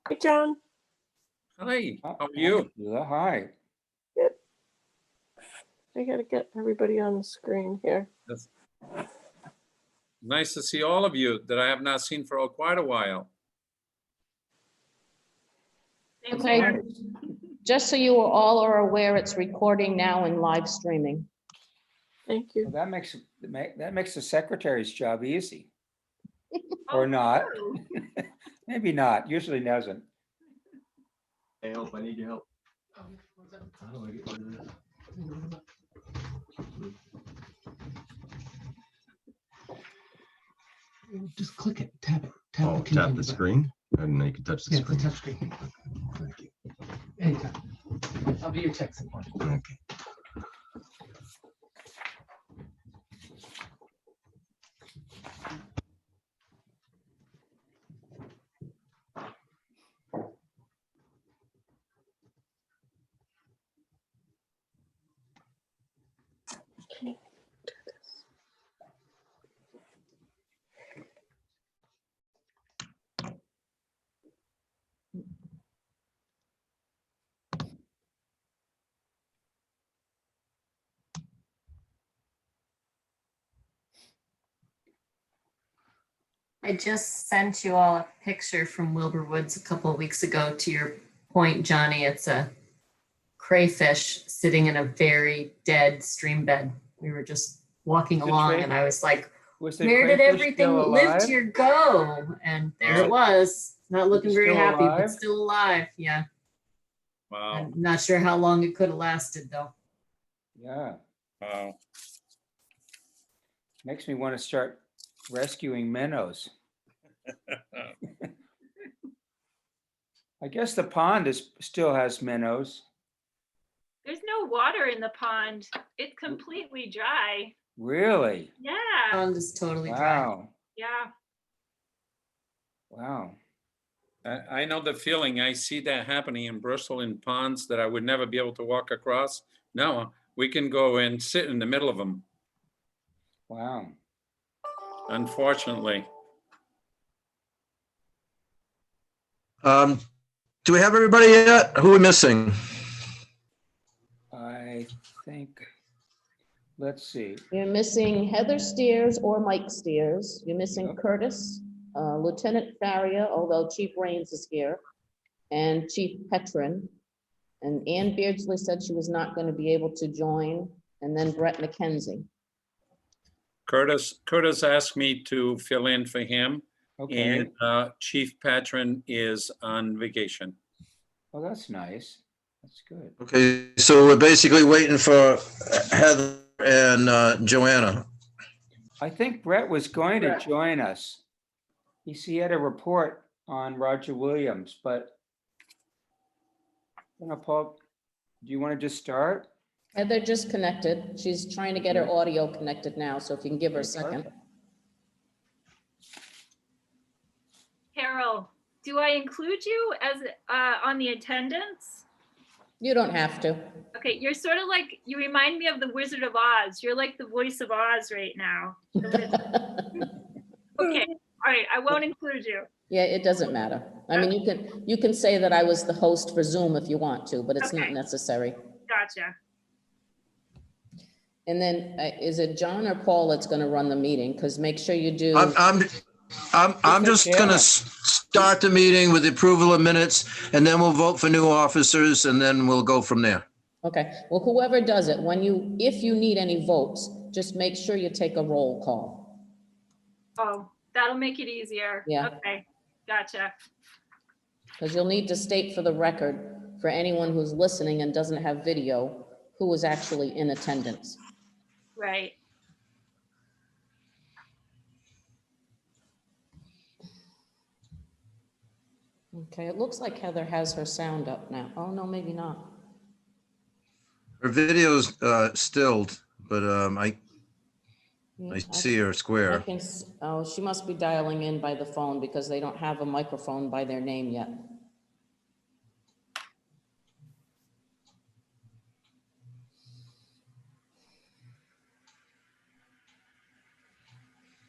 Hey, John. Hi, how are you? Hi. Good. I gotta get everybody on the screen here. That's nice to see all of you that I have not seen for quite a while. Okay, just so you all are aware, it's recording now and live streaming. Thank you. Well, that makes the secretary's job easy. Or not. Maybe not, usually doesn't. Hey, help, I need your help. How do I get rid of this? Just click it, tap it. Oh, tap the screen and then you can touch the Yeah, it's a screen. touch screen. Thank you. Anytime. I'll be your tech support. Okay. I just sent you all a picture from Wilbur Woods a couple of weeks ago. To your point, Johnny, it's a crayfish sitting in a very dead stream bed. We were just walking The along cray- and I was like, Was the where did crayfish everything still live alive? to your go? And there Oh. it was. Not looking very still happy, but alive? still alive. Yeah. Wow, I'm not sure how long it could have lasted though. Yeah, wow. makes me want to start rescuing minnows. I guess the pond still has minnows. There's no water in the pond. It's completely dry. Really? Yeah, Pond is totally dry. Wow, yeah. wow. I know the feeling. I see that happening in Bristol in ponds that I would never be able to walk across. No, we can go and sit in the middle of them, Wow. unfortunately. Do we have everybody yet? Who are we missing? I think, let's see. You're missing Heather Steers or Mike Steers. You're missing Yep. Curtis, Lieutenant Faria, although Chief Rains is here, and Chief Petrin. And Ann Beardsley said she was not going to be able to join, and then Brett McKenzie. Curtis asked me to fill in for him, Okay, and Chief Patron is on vacation. well, that's nice. That's good. Okay, so we're basically waiting for Heather and Joanna. I think Brett was going to Brett. join us. He had a report on Roger Williams, but you know, Paul, do you want to just start? Heather just connected. She's trying to get her audio connected now, so if you can give her a second. Carol, do I include you as on the attendance? You don't have to. Okay, you're sort of like, you remind me of the Wizard of Oz. You're like the voice of Oz right now. The wizard. Okay, all right, I won't include you. Yeah, it doesn't matter. I mean, you can say that I was the host for Zoom if you want to, but it's not Okay. necessary. Gotcha. And then is it John or Paul that's going to run the meeting? Because make sure you do. I'm just gonna start the meeting with the approval of minutes, and then we'll vote for new officers, and then we'll go from there. Okay, well, whoever does it, if you need any votes, just make sure you take a roll call. Oh, that'll make it easier. Yeah. Okay, gotcha. Because you'll need to state for the record, for anyone who's listening and doesn't have video, who was actually in attendance. Right. Okay, it looks like Heather has her sound up now. Oh, no, maybe not. Her video's stilled, but I Yeah, see her I square. can oh, she must be dialing in by the phone because they don't have a microphone by their name yet.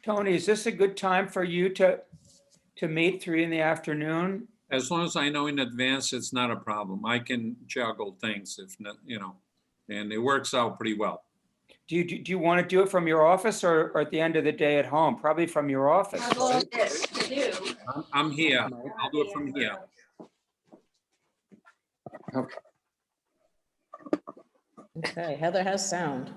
Tony, is this a good time for you to meet 3 in the afternoon? As long as I know in advance, it's not a problem. I can juggle things if not, and it works out pretty well. Do you want to do it from your office or at the end of the day at home? Probably from your office, right? I'm here. I'll do it from here. Okay, Heather has sound.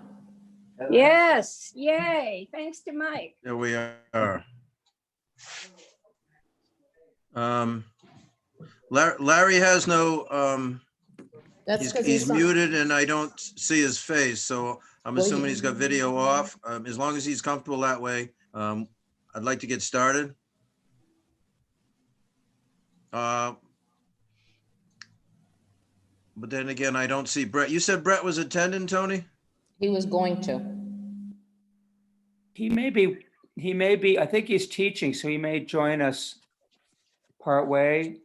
Yes, yay, thanks to Mike. There we are. Larry has no, That's because he's muted and I don't see his face, so I'm Well, assuming he's got video off. As long as he's comfortable that way, I'd like to get started. But then again, I don't see Brett. You said Brett was attending, Tony? He was going to. He may be, I think he's teaching, so he may join us part way.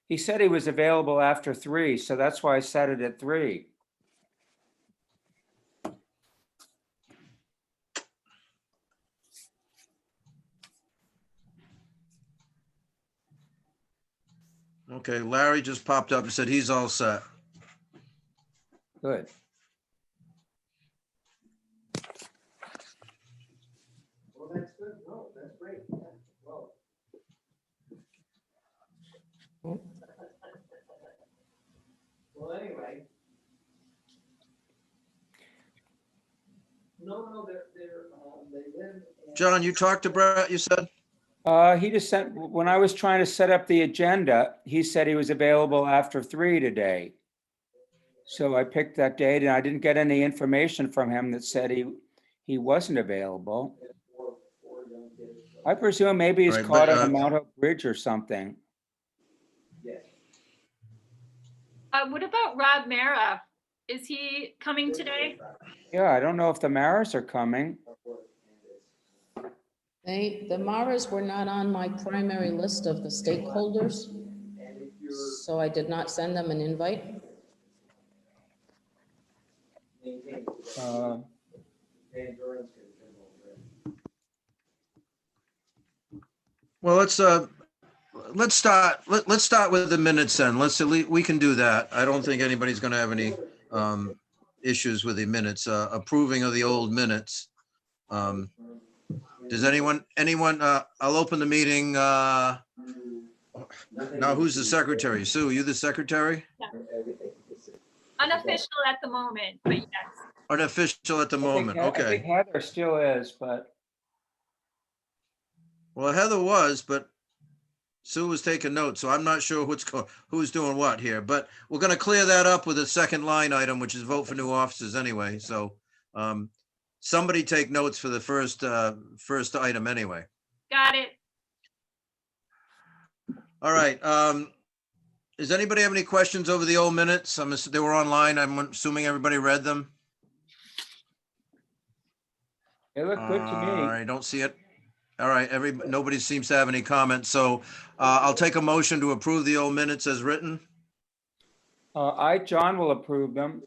He said he was available after 3, so that's why I set it at 3. Okay, Larry just popped up and said he's all set. Good. Well, that's good. No, that's great. Yeah, well. Well, anyway. No, they live. John, you talked to Brett, you said? He just sent, when I was trying to set up the agenda, he said he was available after 3 today. So I picked that date and I didn't get any information from him that said he wasn't available. I presume maybe he's Right, caught but, on the Mount Hope Bridge or something. What about Rob Mara? Is he coming today? Yeah, I don't know if the Maras are coming. The Maras were not on my primary list of the stakeholders, so I did not send them an invite. Well, let's start with the minutes then. We can do that. I don't think anybody's gonna have any issues with the minutes, approving of the old minutes. Does anyone, I'll open the meeting. Now, who's the secretary? Sue, you the secretary? Unofficial at the moment, but yes. Unofficial at the moment, I think okay. Heather still is, but Well, Heather was, but Sue was taking notes, so I'm not sure who's doing what here, but we're gonna clear that up with a second line item, which is vote for new officers anyway, so somebody take notes for the first item anyway. Got it. All right, does anybody have any questions over the old minutes? They were online, I'm assuming everybody read them? it looked good to me. I don't see it. All right, nobody seems to have any comments, so I'll take a motion to approve the old minutes as written. John will approve them.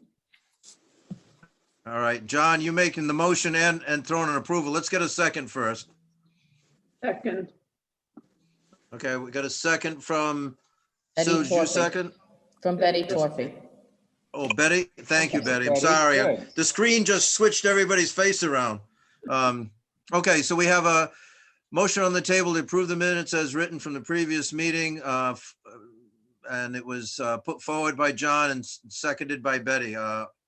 All right, John, you making the motion and throwing an approval. Let's get a second first. Second, Okay, we got a second from Betty Sue, did you Torphy. second? From Betty Torphy. Oh, Betty, thank you, Okay, Betty. I'm Betty, sorry. good. The screen just switched everybody's face around. Okay, so we have a motion on the table to approve the minutes as written from the previous meeting. And it was put forward by John and seconded by Betty.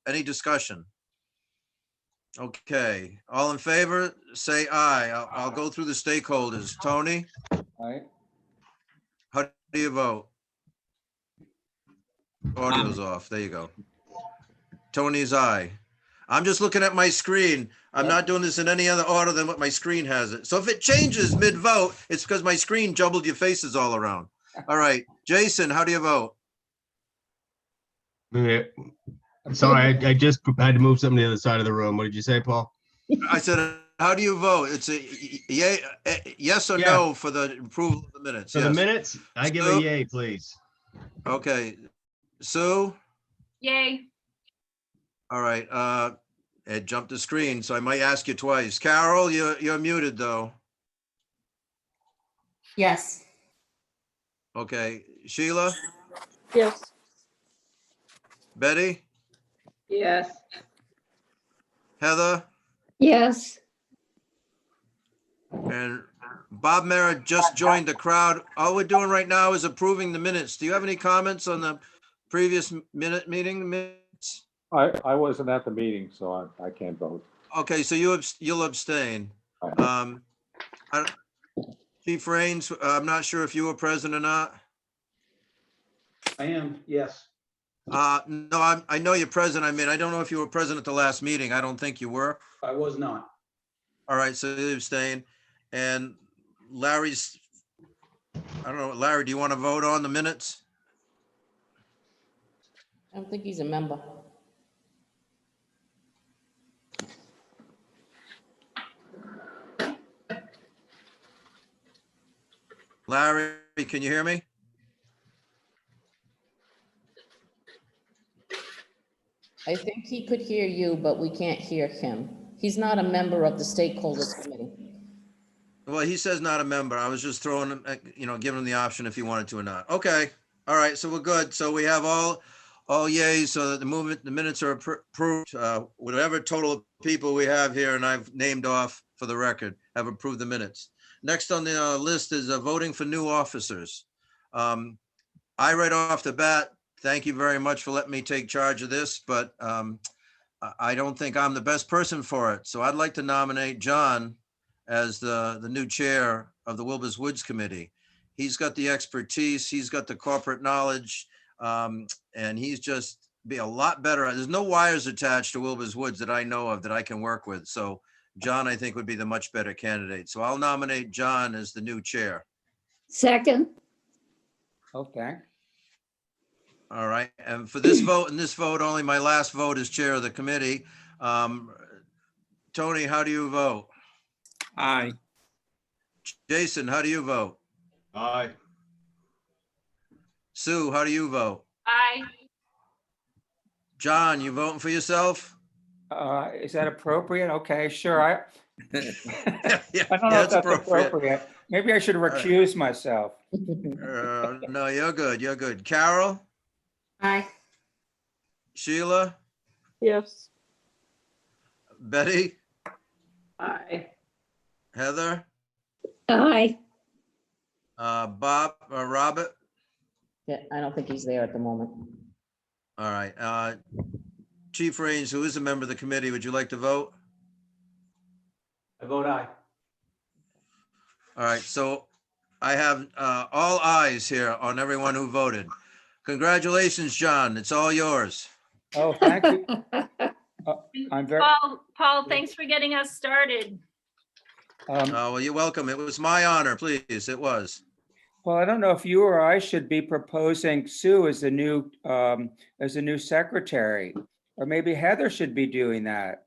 Any discussion? Okay, all in favor, say aye. I'll go through the stakeholders. Tony, All right. how do you vote? Audio's off. There you go. Tony's aye. I'm just looking at my screen. I'm not doing this in any other order than what my screen has it. So if it changes mid-vote, it's because my screen jumbled your faces all around. All right, Jason, how do you vote? Yeah. Sorry, I just had to move something to the other side of the room. What did you say, Paul? I said, how do you vote? It's a yes or no for the approval of the minutes? For the Yes. minutes, I give a Sue? yay, please. Okay, Sue? Yay. All right, it jumped the screen, so I might ask you twice. Carol, you're muted though. Yes. Okay, Sheila, Yes. Betty, Yes. Heather, Yes. and Bob Merritt just joined the crowd. All we're doing right now is approving the minutes. Do you have any comments on the previous meeting minutes? I wasn't at the meeting, so I can't vote. Okay, so you'll abstain. Right. Chief Raines, I'm not sure if you were present or not. I am, yes. No, I know you're present. I mean, I don't know if you were present at the last meeting. I don't think you were. I was not. All right, so you abstain. And Larry's, I don't know, Larry, do you want to vote on the minutes? I don't think he's a member. Larry, can you hear me? I think he could hear you, but we can't hear him. He's not a member of the stakeholders committee. Well, he says not a member. I was just throwing him, giving him the option if he wanted to or not. Okay, all right, so we're good. So we have all yays, so that the minutes are approved. Whatever total of people we have here, and I've named off for the record, have approved the minutes. Next on the list is voting for new officers. I right off the bat, thank you very much for letting me take charge of this, but I don't think I'm the best person for it. So I'd like to nominate John as the new chair of the Wilbur's Woods Committee. He's got the expertise, he's got the corporate knowledge, and he's just be a lot better. There's no wires attached to Wilbur's Woods that I know of that I can work with. So John, I think, would be the much better candidate. So I'll nominate John as the new chair. Second. Okay. All right, and for this vote and this vote only, my last vote as chair of the committee. Tony, how do you vote? Aye. Jason, how do you vote? Aye. Sue, how do you vote? Aye. John, you voting for yourself? Is that appropriate? Okay, sure. I Yeah, don't know if it's that's appropriate. Maybe I should recuse myself. No, you're good. You're good. Carol, Aye. Sheila, Yes. Betty, Aye. Heather, Aye. Bob, Robert. Yeah, I don't think he's there at the moment. All right. Chief Raines, who is a member of the committee, would you like to vote? I vote aye. All right, so I have all ayes here on everyone who voted. Congratulations, John. It's all yours. Oh, thank you. I'm very, Paul, thanks for getting us started. Well, you're welcome. It was my honor, please. It was. well, I don't know if you or I should be proposing Sue as the new secretary, or maybe Heather should be doing that.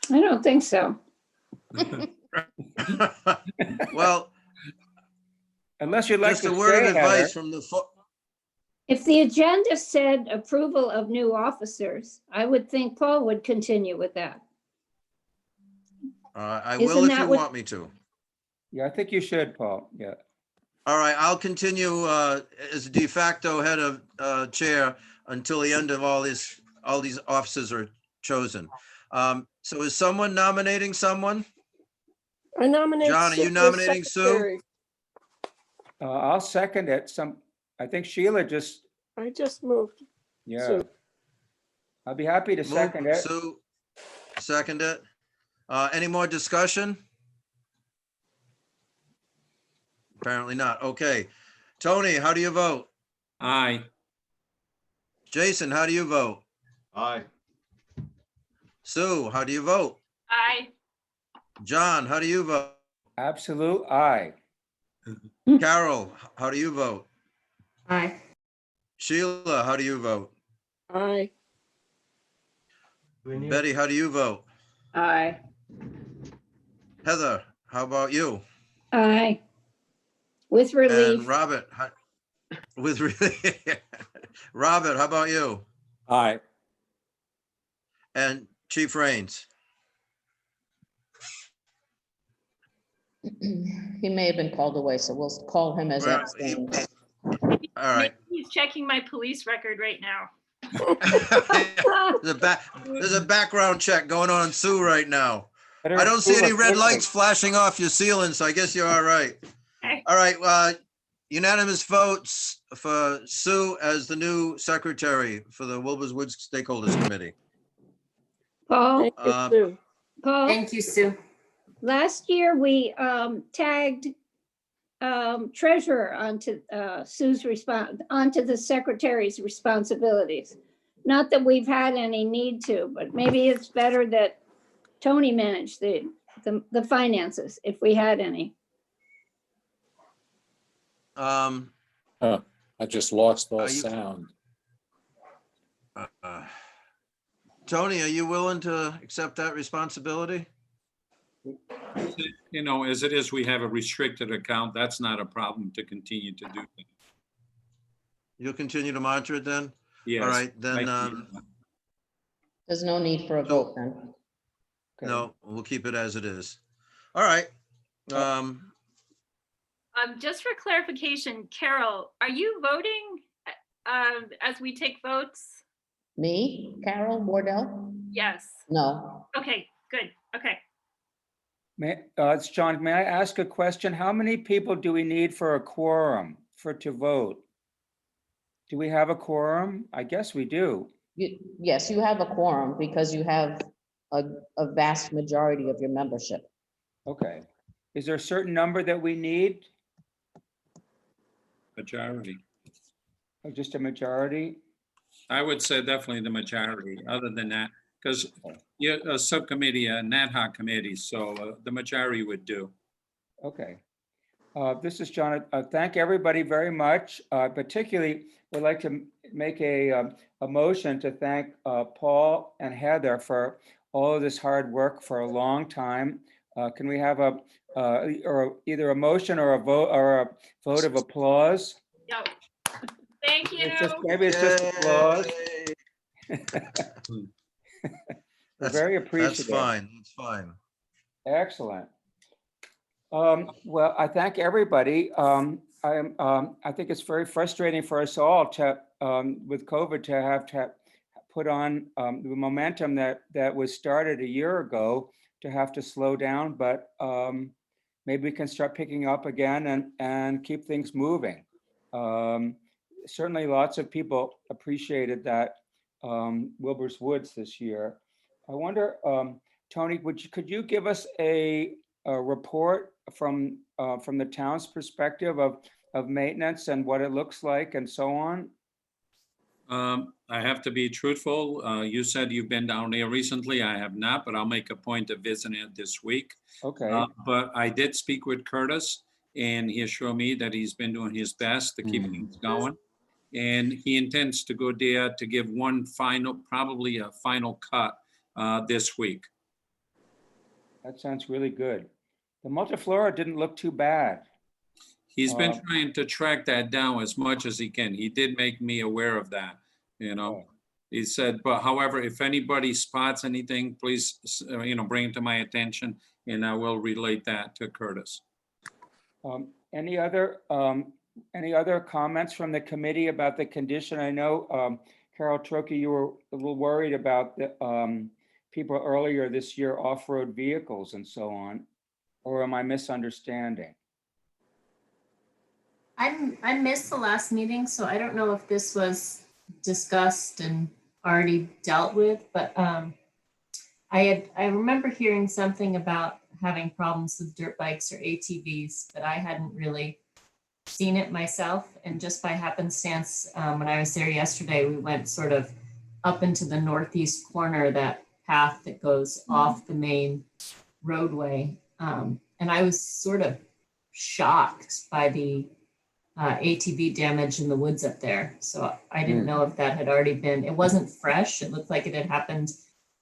I don't think so. Well, Unless you'd like just to a word of stay, Heather. advice from the, If the agenda said approval of new officers, I would think Paul would continue with that. I Isn't will if that you what- want me to. Yeah, I think you should, Paul. Yeah. All right, I'll continue as de facto head of chair until the end of all these officers are chosen. So is someone nominating someone? I nominate. John, are you Sue as nominating Sue? secretary. I'll second it. I think Sheila just, I just moved. yeah. Sue. I'll be happy to second it. Sue, second it. Any more discussion? Apparently not. Okay. Tony, how do you vote? Aye. Jason, how do you vote? Aye. Sue, how do you vote? Aye. John, how do you vote? Absolute aye. Carol, how do you vote? Aye. Sheila, how do you vote? Aye. Betty, how do you vote? Aye. Heather, how about you? Aye. With And relief. Robert, with Robert, how about you? Aye. And Chief Raines? He may have been called away, so we'll call him as Well, abstained. All right. Maybe he's checking my police record right now. There's a background check going on Sue right now. Better I don't see approve any it red quickly. lights flashing off your ceiling, so I guess you're all right. Okay. All right, unanimous votes for Sue as the new secretary for the Wilbur's Woods Stakeholders Committee. Paul, Thank you, Sue. Paul, Thank you, Sue. last year we tagged treasurer onto Sue's onto the secretary's responsibilities. Not that we've had any need to, but maybe it's better that Tony managed the finances if we had any. I just lost all Are you- sound. Tony, are you willing to accept that responsibility? You know, as it is, we have a restricted account. That's not a problem to continue to do that. You'll continue to monitor it then? Yes. All right, then, Thank you. There's no need for a vote then. Okay. no, we'll keep it as it is. All right. Just for clarification, Carol, are you voting as we take votes? Me, Carol Wardell? Yes. No. Okay, good. Okay. It's John. May I ask a question? How many people do we need for a quorum to vote? Do we have a quorum? I guess we do. Yes, you have a quorum because you have a vast majority of your membership. Okay. Is there a certain number that we need? Majority. Or just a majority? I would say definitely the majority. Other than that, because you're a subcommittee, an ad hoc committee, so the majority would do. Okay. This is John. Thank everybody very much. Particularly, would like to make a motion to thank Paul and Heather for all of this hard work for a long time. Can we have or either a motion or a vote of applause? Yep. Thank you. Maybe it's just applause. We're very appreciative. That's fine, that's fine. Excellent. Well, I thank everybody. I think it's very frustrating for us all to, with COVID, to have put on the momentum that was started a year ago to have to slow down, but maybe we can start picking up again and keep things moving. Certainly lots of people appreciated that Wilbur's Woods this year. I wonder, Tony, could you give us a report from the town's perspective of maintenance and what it looks like and so on? I have to be truthful. You said you've been down there recently. I have not, but I'll make a point of visiting it this week. Okay. But I did speak with Curtis, and he assured me that he's been doing his best to keep things going. And he intends to go there to give one final, probably a final cut this week. That sounds really good. The multiflora didn't look too bad. He's been trying to track that down as much as he can. He did make me aware of that, you know. He said, but however, if anybody spots anything, please, bring it to my attention and I will relate that to Curtis. Any other comments from the committee about the condition? I know, Carol Trokey, you were a little worried about the people earlier this year, off-road vehicles and so on, or am I misunderstanding? I missed the last meeting, so I don't know if this was discussed and already dealt with, but I remember hearing something about having problems with dirt bikes or ATVs, but I hadn't really seen it myself. And just by happenstance, when I was there yesterday, we went sort of up into the northeast corner, that path that goes off the main roadway. And I was sort of shocked by the ATV damage in the woods up there. So I didn't know if that had already been, it wasn't fresh. It looked like it had happened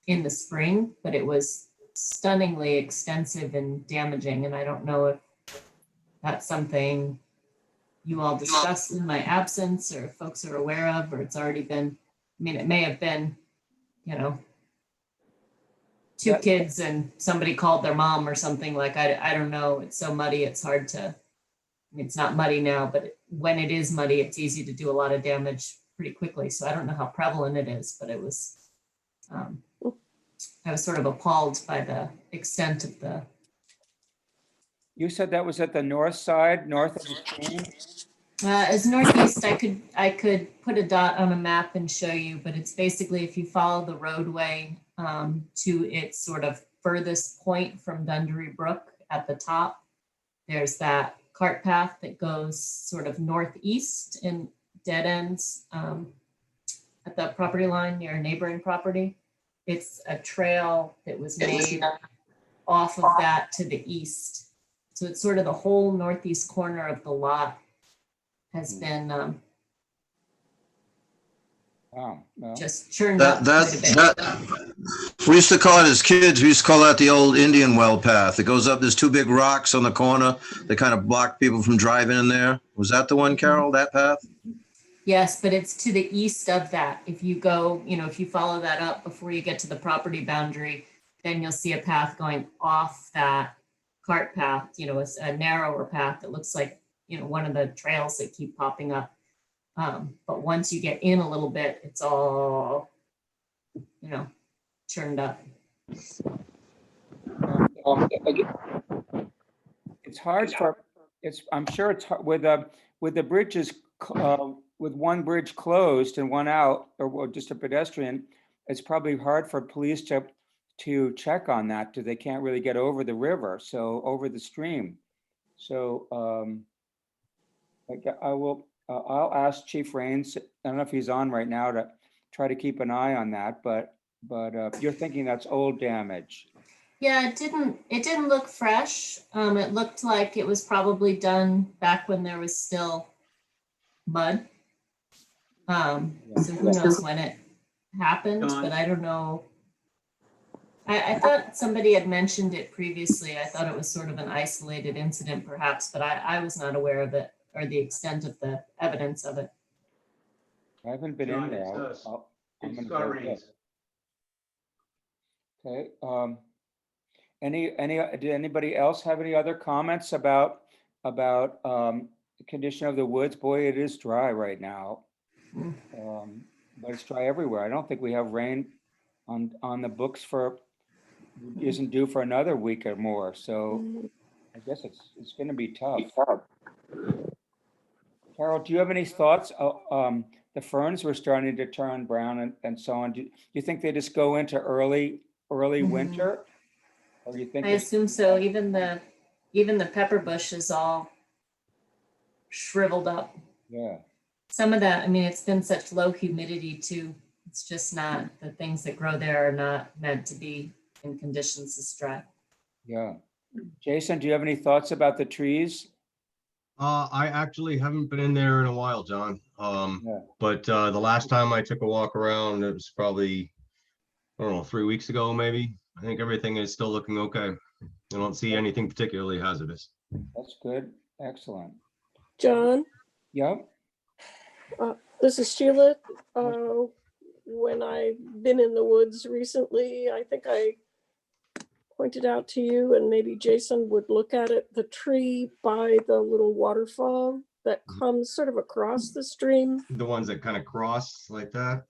in the spring, but it was stunningly extensive and damaging. And I don't know if that's something you all discussed in my absence or folks are aware of, or it's already been, I mean, it may have been, two kids and somebody called their mom or something, like, I don't know. It's so muddy, it's hard to It's not muddy now, but when it is muddy, it's easy to do a lot of damage pretty quickly. So I don't know how prevalent it is, but it was, I was sort of appalled by the extent of the. You said that was at the north side, north of the stream? As northeast, I could put a dot on a map and show you, but it's basically if you follow the roadway to its sort of furthest point from Dunderry Brook at the top, there's that cart path that goes sort of northeast and dead ends at the property line near a neighboring property. It's a trail that was made off of that to the east. So it's sort of the whole northeast corner of the lot has been Wow, well, just churned up quite a bit. We used to call it as kids, we used to call that the old Indian well path. It goes up, there's two big rocks on the corner that kind of block people from driving in there. Was that the one, Carol, that path? Yes, but it's to the east of that. If you go, if you follow that up before you get to the property boundary, then you'll see a path going off that cart path, it's a narrower path that looks like, one of the trails that keep popping up. But once you get in a little bit, it's all, churned up. it's hard for, I'm sure it's hard with the bridges, with one bridge closed and one out, or just a pedestrian, it's probably hard for police to check on that, because they can't really get over the river, so over the stream. So I'll ask Chief Rains, I don't know if he's on right now, to try to keep an eye on that, but you're thinking that's old damage. Yeah, it didn't look fresh. It looked like it was probably done back when there was still mud. So who knows when it happened, but I don't know. I thought somebody had mentioned it previously. I thought it was sort of an isolated incident perhaps, but I was not aware of it or the extent of the evidence of it. I haven't been in there. I'm gonna go look. Okay. Did anybody else have any other comments about the condition of the woods? Boy, it is dry right now. But it's dry everywhere. I don't think we have rain on the books isn't due for another week or more. So I guess it's going to be tough. Carol, do you have any thoughts? The ferns were starting to turn brown and so on. Do you think they just go into early winter? Or you think I assume so. Even the pepper bush is all shriveled up. Yeah. Some of that, it's been such low humidity too. It's just not, the things that grow there are not meant to be in conditions this dry. Yeah. Jason, do you have any thoughts about the trees? I actually haven't been in there in a while, John. Yeah. But the last time I took a walk around, it was probably, I don't know, 3 weeks ago, maybe. I think everything is still looking okay. I don't see anything particularly hazardous. That's good. Excellent. John, Yep. this is Sheila. When I've been in the woods recently, I think I pointed out to you, and maybe Jason would look at it, the tree by the little waterfall that comes sort of across the stream. The ones that kind of cross like that.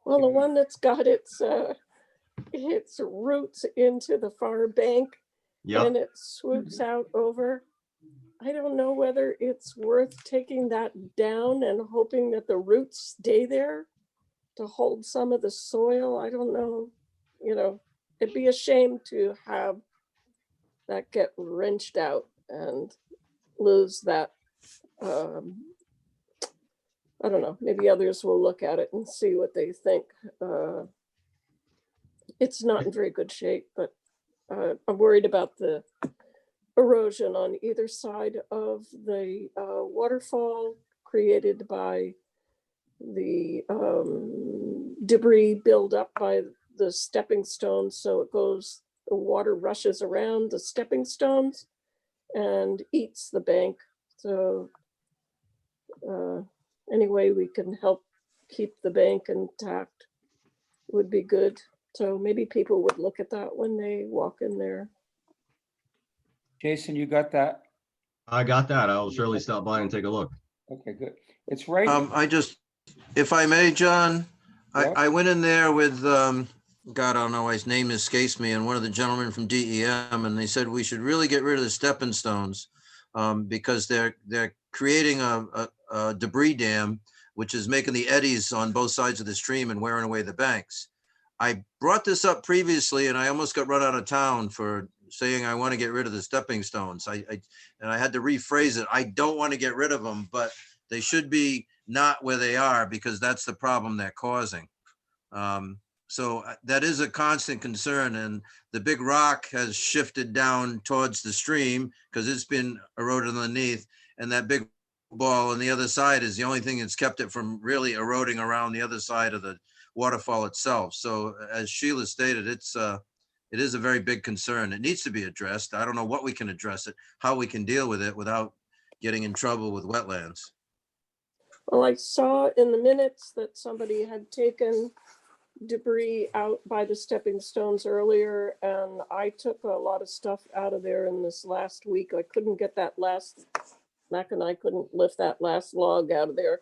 Well, the one that's got its roots into the far bank, and it swoops out over. I don't know whether it's worth taking that down and hoping that the roots stay there to hold some of the soil. I don't know, it'd be a shame to have that get wrenched out and lose that. I don't know, maybe others will look at it and see what they think. It's not in very good shape, but I'm worried about the erosion on either side of the waterfall created by the debris buildup by the stepping stones. So the water rushes around the stepping stones and eats the bank. So any way we can help keep the bank intact would be good. So maybe people would look at that when they walk in there. Jason, you got that? I got that. I'll surely stop by and take a look. Okay, good. It's right. If I may, John, Yeah. I went in there with, God, I don't know, his name escapes me, and one of the gentlemen from DEM, and they said we should really get rid of the stepping stones because they're creating a debris dam, which is making the eddies on both sides of the stream and wearing away the banks. I brought this up previously, and I almost got run out of town for saying I want to get rid of the stepping stones. And I had to rephrase it. I don't want to get rid of them, but they should be not where they are because that's the problem they're causing. So that is a constant concern, and the big rock has shifted down towards the stream because it's been eroded underneath, and that big ball on the other side is the only thing that's kept it from really eroding around the other side of the waterfall itself. So as Sheila stated, it is a very big concern. It needs to be addressed. I don't know what we can address it, how we can deal with it without getting in trouble with wetlands. Well, I saw in the minutes that somebody had taken debris out by the stepping stones earlier, and I took a lot of stuff out of there in this last week. I couldn't get that last, Mac and I couldn't lift that last log out of there.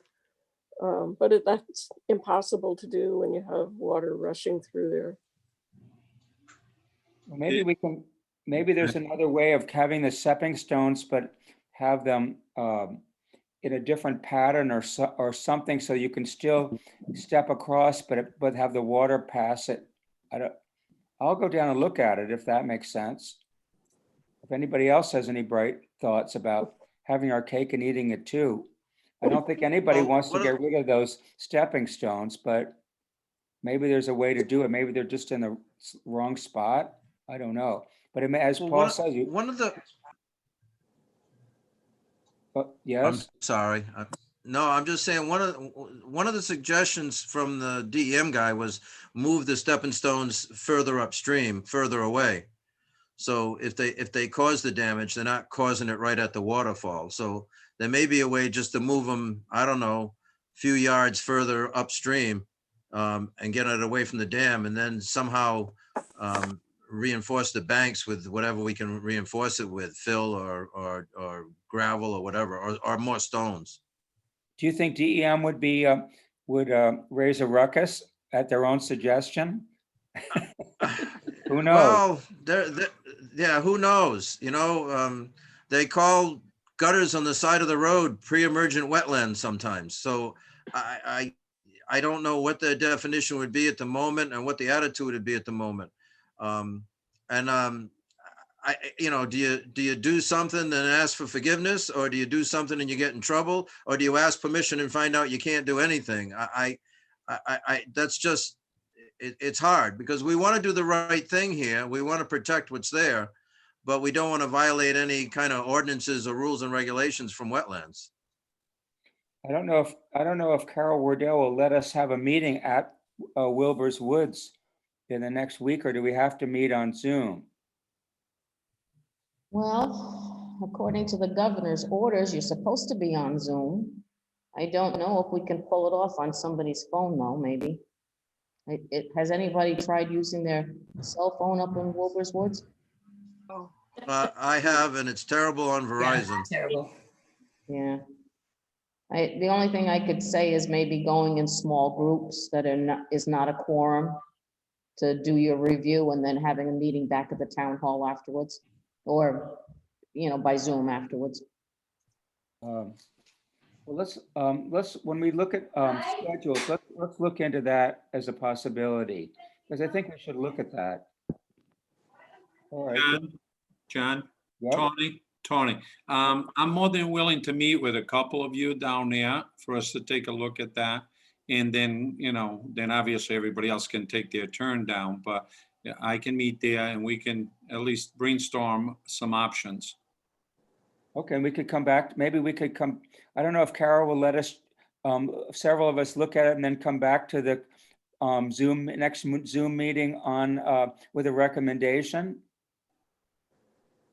But that's impossible to do when you have water rushing through there. Well, maybe there's another way of having the stepping stones, but have them in a different pattern or something, so you can still step across, but have the water pass it. I'll go down and look at it if that makes sense. If anybody else has any bright thoughts about having our cake and eating it too. I don't think anybody wants to get rid of those stepping stones, but maybe there's a way to do it. Maybe they're just in the wrong spot. I don't know. But as Paul says, yes. I'm sorry. No, I'm just saying one of the suggestions from the DEM guy was move the stepping stones further upstream, further away. So if they cause the damage, they're not causing it right at the waterfall. So there may be a way just to move them, I don't know, a few yards further upstream and get it away from the dam, and then somehow reinforce the banks with whatever we can reinforce it with, fill or gravel or whatever, or more stones. Do you think DEM would raise a ruckus at their own suggestion? Who knows? Well, yeah, who knows? You know, they call gutters on the side of the road pre-emergent wetlands sometimes. So I don't know what the definition would be at the moment and what the attitude would be at the moment. You know, do you do something and ask for forgiveness, or do you do something and you get in trouble, or do you ask permission and find out you can't do anything? That's just, it's hard because we want to do the right thing here. We want to protect what's there, but we don't want to violate any kind of ordinances or rules and regulations from wetlands. I don't know if Carol Wardell will let us have a meeting at Wilbur's Woods in the next week, or do we have to meet on Zoom? Well, according to the governor's orders, you're supposed to be on Zoom. I don't know if we can pull it off on somebody's phone though, maybe. Has anybody tried using their cell phone up in Wilbur's Woods? I have, and it's terrible on Verizon. Yeah, terrible. Yeah. The only thing I could say is maybe going in small groups that is not a quorum to do your review, and then having a meeting back at the town hall afterwards, or, you know, by Zoom afterwards. Well, let's when we look at schedules, let's look into that as a possibility, because I think we should look at that. All right. John, Yep. Tony, I'm more than willing to meet with a couple of you down there for us to take a look at that. And then, you know, then obviously everybody else can take their turn down, but I can meet there and we can at least brainstorm some options. Okay, we could come back. Maybe we could come. I don't know if Carol will let us, several of us look at it and then come back to the next Zoom meeting on with a recommendation.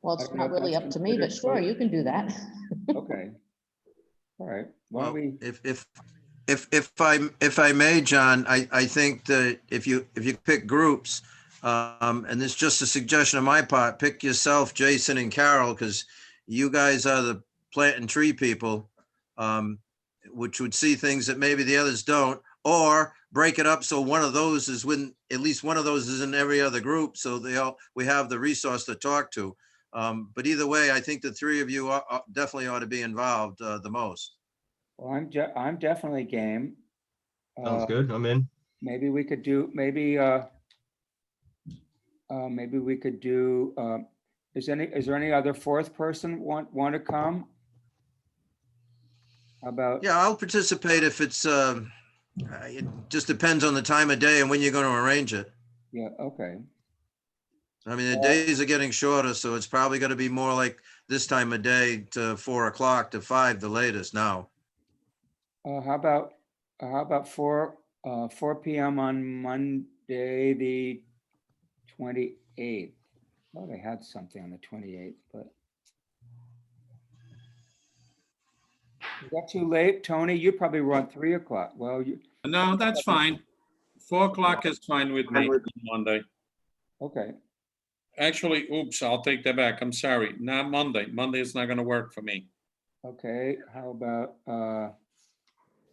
Well, it's not really up to me, but sure, you can do that. Okay. All right. Why don't we? If I may, John, I think that if you pick groups, and it's just a suggestion on my part, pick yourself, Jason and Carol, because you guys are the plant and tree people, which would see things that maybe the others don't, or break it up so one of those is when, at least one of those is in every other group, so we have the resource to talk to. But either way, I think the three of you definitely ought to be involved the most. Well, I'm definitely game. Sounds good. I'm in. Maybe we could do, maybe we could do, is there any other fourth person want to come? How about, Yeah, I'll participate if it's, it just depends on the time of day and when you're going to arrange it. yeah, okay. I mean, the days are getting shorter, so it's probably going to be more like this time of day to 4 o'clock to 5, the latest now. How about 4 PM on Monday, the 28th? Oh, they had something on the 28th, but. Is that too late, Tony? You probably run 3 o'clock. Well, No, that's fine. 4 o'clock is fine with me on Monday. okay. Actually, oops, I'll take that back. I'm sorry. Not Monday. Monday is not gonna work for me. Okay, how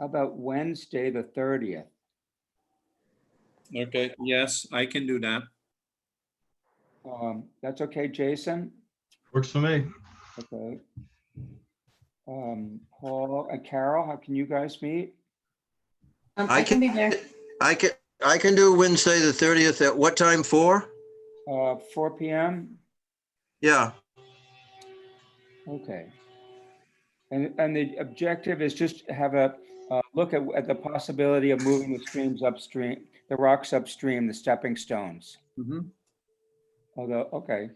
about Wednesday, the 30th? Okay, yes, I can do that. That's okay, Jason? Works for me. Okay. Paul and Carol, how can you guys meet? I can be there. I can do Wednesday, the 30th at what time? 4? 4 PM? Yeah. Okay. And the objective is just have a look at the possibility of moving the streams upstream, the rocks upstream, the stepping stones. Although, okay.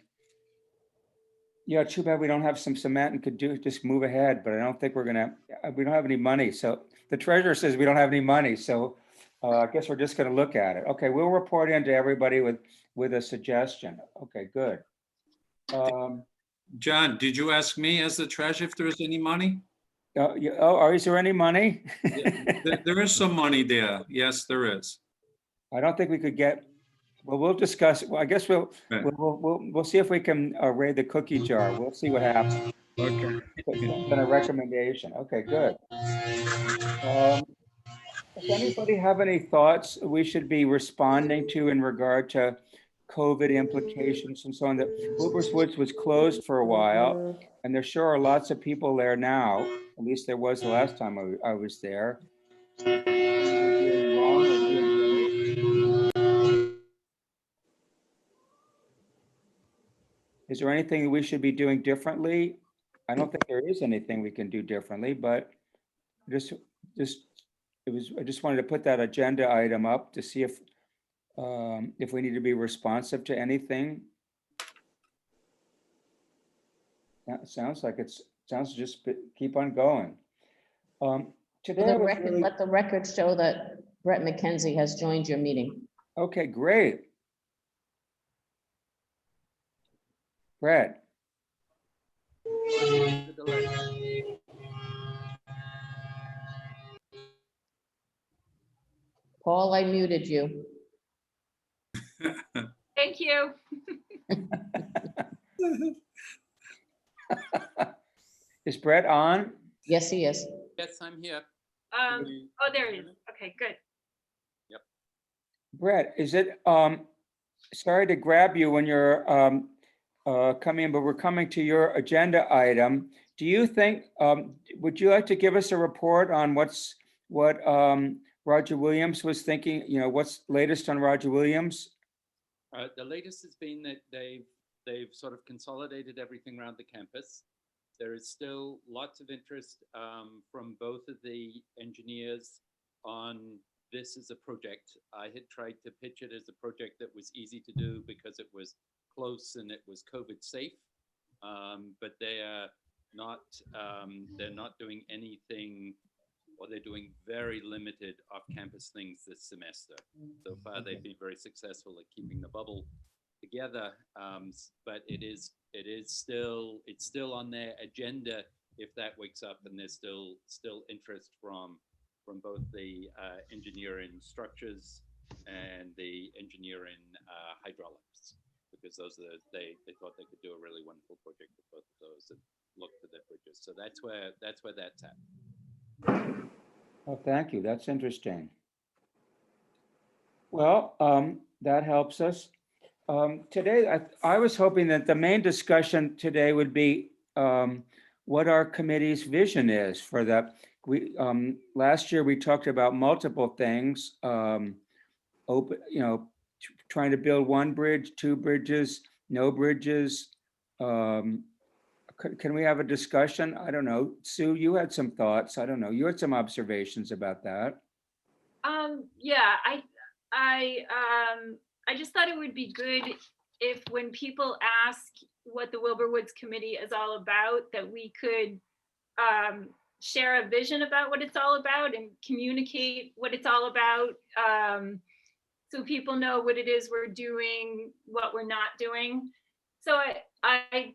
Yeah, too bad we don't have some cement and could just move ahead, but I don't think we don't have any money. So the treasurer says we don't have any money. So I guess we're just gonna look at it. Okay, we'll report in to everybody with a suggestion. Okay, good. John, did you ask me as the treasurer if there's any money? Is there any money? There is some money there. Yes, there is. I don't think we could get, well, we'll discuss, well, I guess we'll see if we can raid the cookie jar. We'll see what happens. Okay. It's been a recommendation. Okay, good. Does anybody have any thoughts we should be responding to in regard to COVID implications and so on? That Wilbur's Woods was closed for a while, and there sure are lots of people there now. At least there was the last time I was there. Is there anything we should be doing differently? I don't think there is anything we can do differently, but I just wanted to put that agenda item up to see if we need to be responsive to anything. That sounds like just keep on going. Today, Let the record show that Brett McKenzie has joined your meeting. okay, great. Brett. Paul, I muted you. Thank you. Is Brett on? Yes, he is. Yes, I'm here. Oh, there he is. Okay, good. Brett, is it, sorry to grab you when you're coming in, but we're coming to your agenda item. Do you think, would you like to give us a report on what Roger Williams was thinking? You know, what's latest on Roger Williams? The latest has been that they've sort of consolidated everything around the campus. There is still lots of interest from both of the engineers on this as a project. I had tried to pitch it as a project that was easy to do because it was close and it was COVID safe, but they're not doing anything, or they're doing very limited off-campus things this semester. So far, they've been very successful at keeping the bubble together, but it's still on their agenda if that wakes up, and there's still interest from both the engineering structures and the engineering hydraulics, because those are they thought they could do a really wonderful project with both of those. And look for the bridges. So that's where that's at. Oh, thank you. That's interesting. Well, that helps us. Today, I was hoping that the main discussion today would be what our committee's vision is for that. Last year, we talked about multiple things, open, trying to build one bridge, two bridges, no bridges. Can we have a discussion? I don't know. Sue, you had some thoughts. I don't know. You had some observations about that. Yeah, I just thought it would be good if when people ask what the Wilbur Woods Committee is all about, that we could share a vision about what it's all about and communicate what it's all about, so people know what it is we're doing, what we're not doing. So I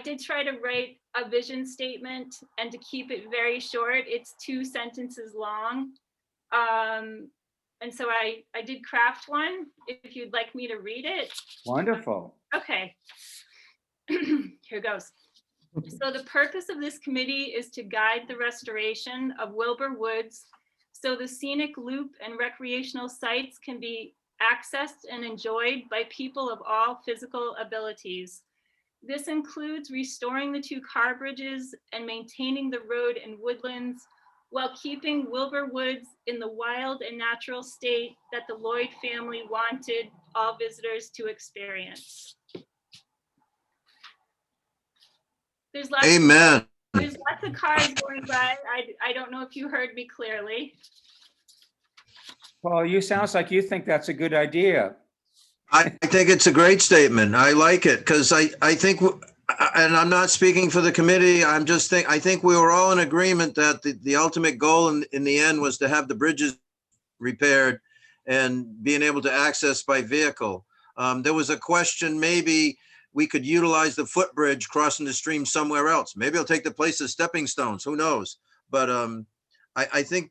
did try to write a vision statement and to keep it very short. It's 2 sentences long. And so I did craft one, if you'd like me to read it. Wonderful. Okay. Here goes. So the purpose of this committee is to guide the restoration of Wilbur Woods so the scenic loop and recreational sites can be accessed and enjoyed by people of all physical abilities. This includes restoring the 2 car bridges and maintaining the road and woodlands while keeping Wilbur Woods in the wild and natural state that the Lloyd family wanted all visitors to experience. There's lots Amen. There's lots of cars going by. I don't know if you heard me clearly. Paul, you sounds like you think that's a good idea. I think it's a great statement. I like it because I think, and I'm not speaking for the committee. I think we were all in agreement that the ultimate goal in the end was to have the bridges repaired and being able to access by vehicle. There was a question, maybe we could utilize the footbridge crossing the stream somewhere else. Maybe it'll take the place of stepping stones, who knows? But I think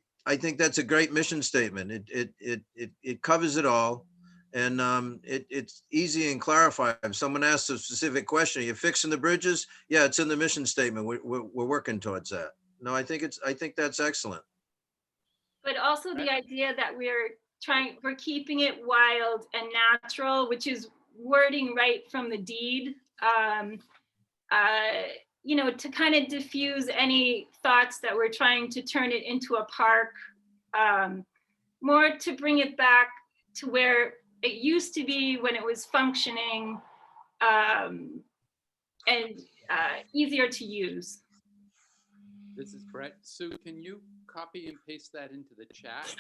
that's a great mission statement. It covers it all. And it's easy and clarify. If someone asks a specific question, are you fixing the bridges? Yeah, it's in the mission statement. We're working towards that. No, I think that's excellent. But also the idea that we're keeping it wild and natural, which is wording right from the deed, to kind of diffuse any thoughts that we're trying to turn it into a park, more to bring it back to where it used to be when it was functioning, and easier to use. This is correct. Sue, can you copy and paste that into the chat?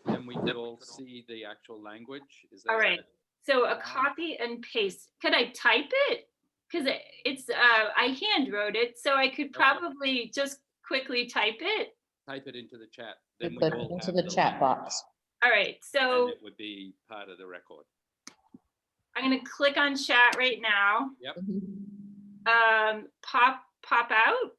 And we can all see the actual language. Is that all right? So a copy and paste. Could I type it? Because it's I hand wrote it, so I could probably just quickly type it. Type it into the chat. You Then we could all into have the chat box. All right, so and it would be part of the record. I'm gonna click on chat right now. Yep. Pop out.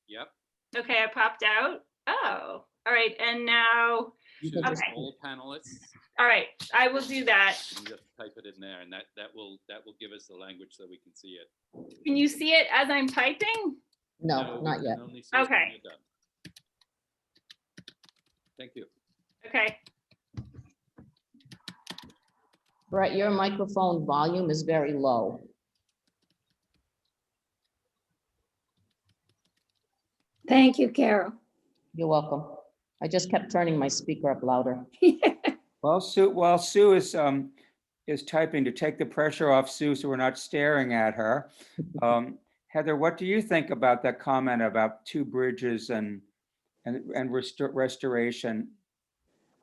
Yep. Okay, I popped out. Oh, all right, and now. Just all panelists. All right, I will do that. And just type it in there, and that will give us the language so we can see it. Can you see it as I'm typing? No, not yet. Only see it when Okay. you're done. Thank you. Okay. Brett, your microphone volume is very low. Thank you, Carol. You're welcome. I just kept turning my speaker up louder. Well, while Sue is typing, to take the pressure off Sue so we're not staring at her, Heather, what do you think about that comment about 2 bridges and restoration?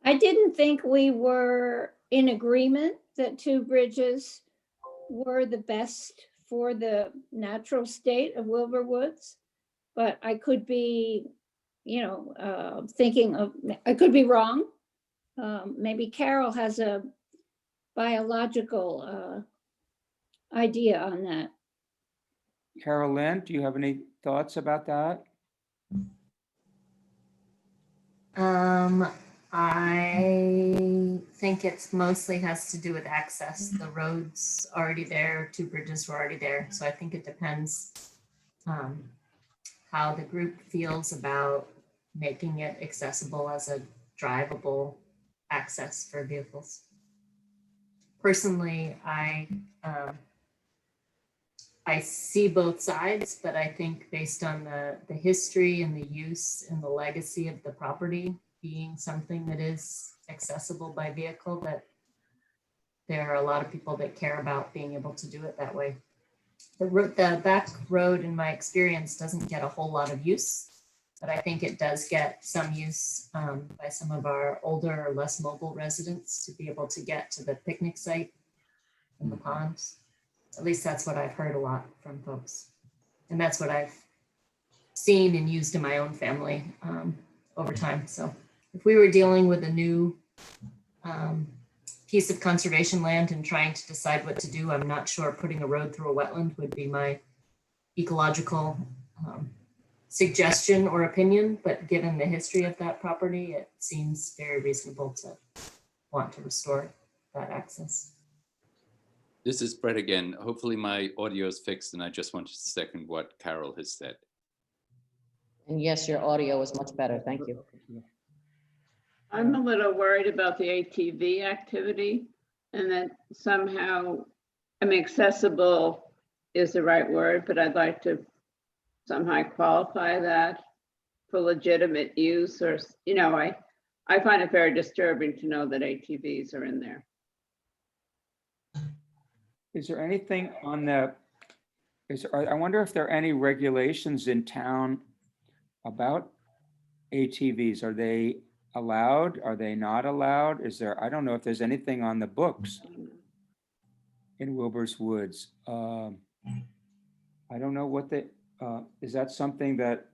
I didn't think we were in agreement that 2 bridges were the best for the natural state of Wilbur Woods, but I could be, I could be wrong. Maybe Carol has a biological idea on that. Carol Lynn, do you have any thoughts about that? I think it's mostly has to do with access. The road's already there, 2 bridges were already there. So I think it depends how the group feels about making it accessible as a drivable access for vehicles. Personally, I see both sides, but I think based on the history and the use and the legacy of the property being something that is accessible by vehicle, that there are a lot of people that care about being able to do it that way. The back road, in my experience, doesn't get a whole lot of use, but I think it does get some use by some of our older or less mobile residents to be able to get to the picnic site and the ponds. At least that's what I've heard a lot from folks. And that's what I've seen and used in my own family over time. So if we were dealing with a new piece of conservation land and trying to decide what to do, I'm not sure putting a road through a wetland would be my ecological suggestion or opinion, but given the history of that property, it seems very reasonable to want to restore that access. This is Brett again. Hopefully my audio is fixed, and I just want to second what Carol has said. And yes, your audio is much better. Thank you. I'm a little worried about the ATV activity, and that somehow, I mean, accessible is the right word, but I'd like to somehow qualify that for legitimate use, or, you know, I find it very disturbing to know that ATVs are in there. Is there anything on the, I wonder if there are any regulations in town about ATVs? Are they allowed? Are they not allowed? Is there, I don't know if there's anything on the books in Wilbur's Woods. I don't know what the, is that something that?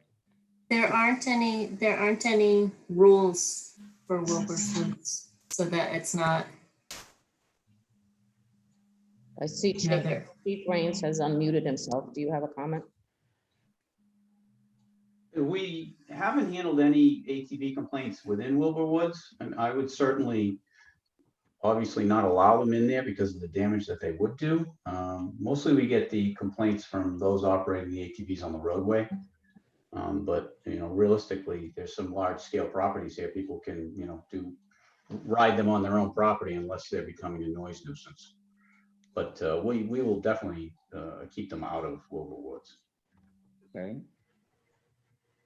There aren't any rules for Wilbur's Woods, so that it's not. I see Chief Rains has unmuted himself. Do you have a comment? We haven't handled any ATV complaints within Wilbur Woods, and I would certainly obviously not allow them in there because of the damage that they would do. Mostly we get the complaints from those operating the ATVs on the roadway. But, you know, realistically, there's some large scale properties here. People can, you know, ride them on their own property unless they're becoming a noise nuisance. But we will definitely keep them out of Wilbur Woods. Okay.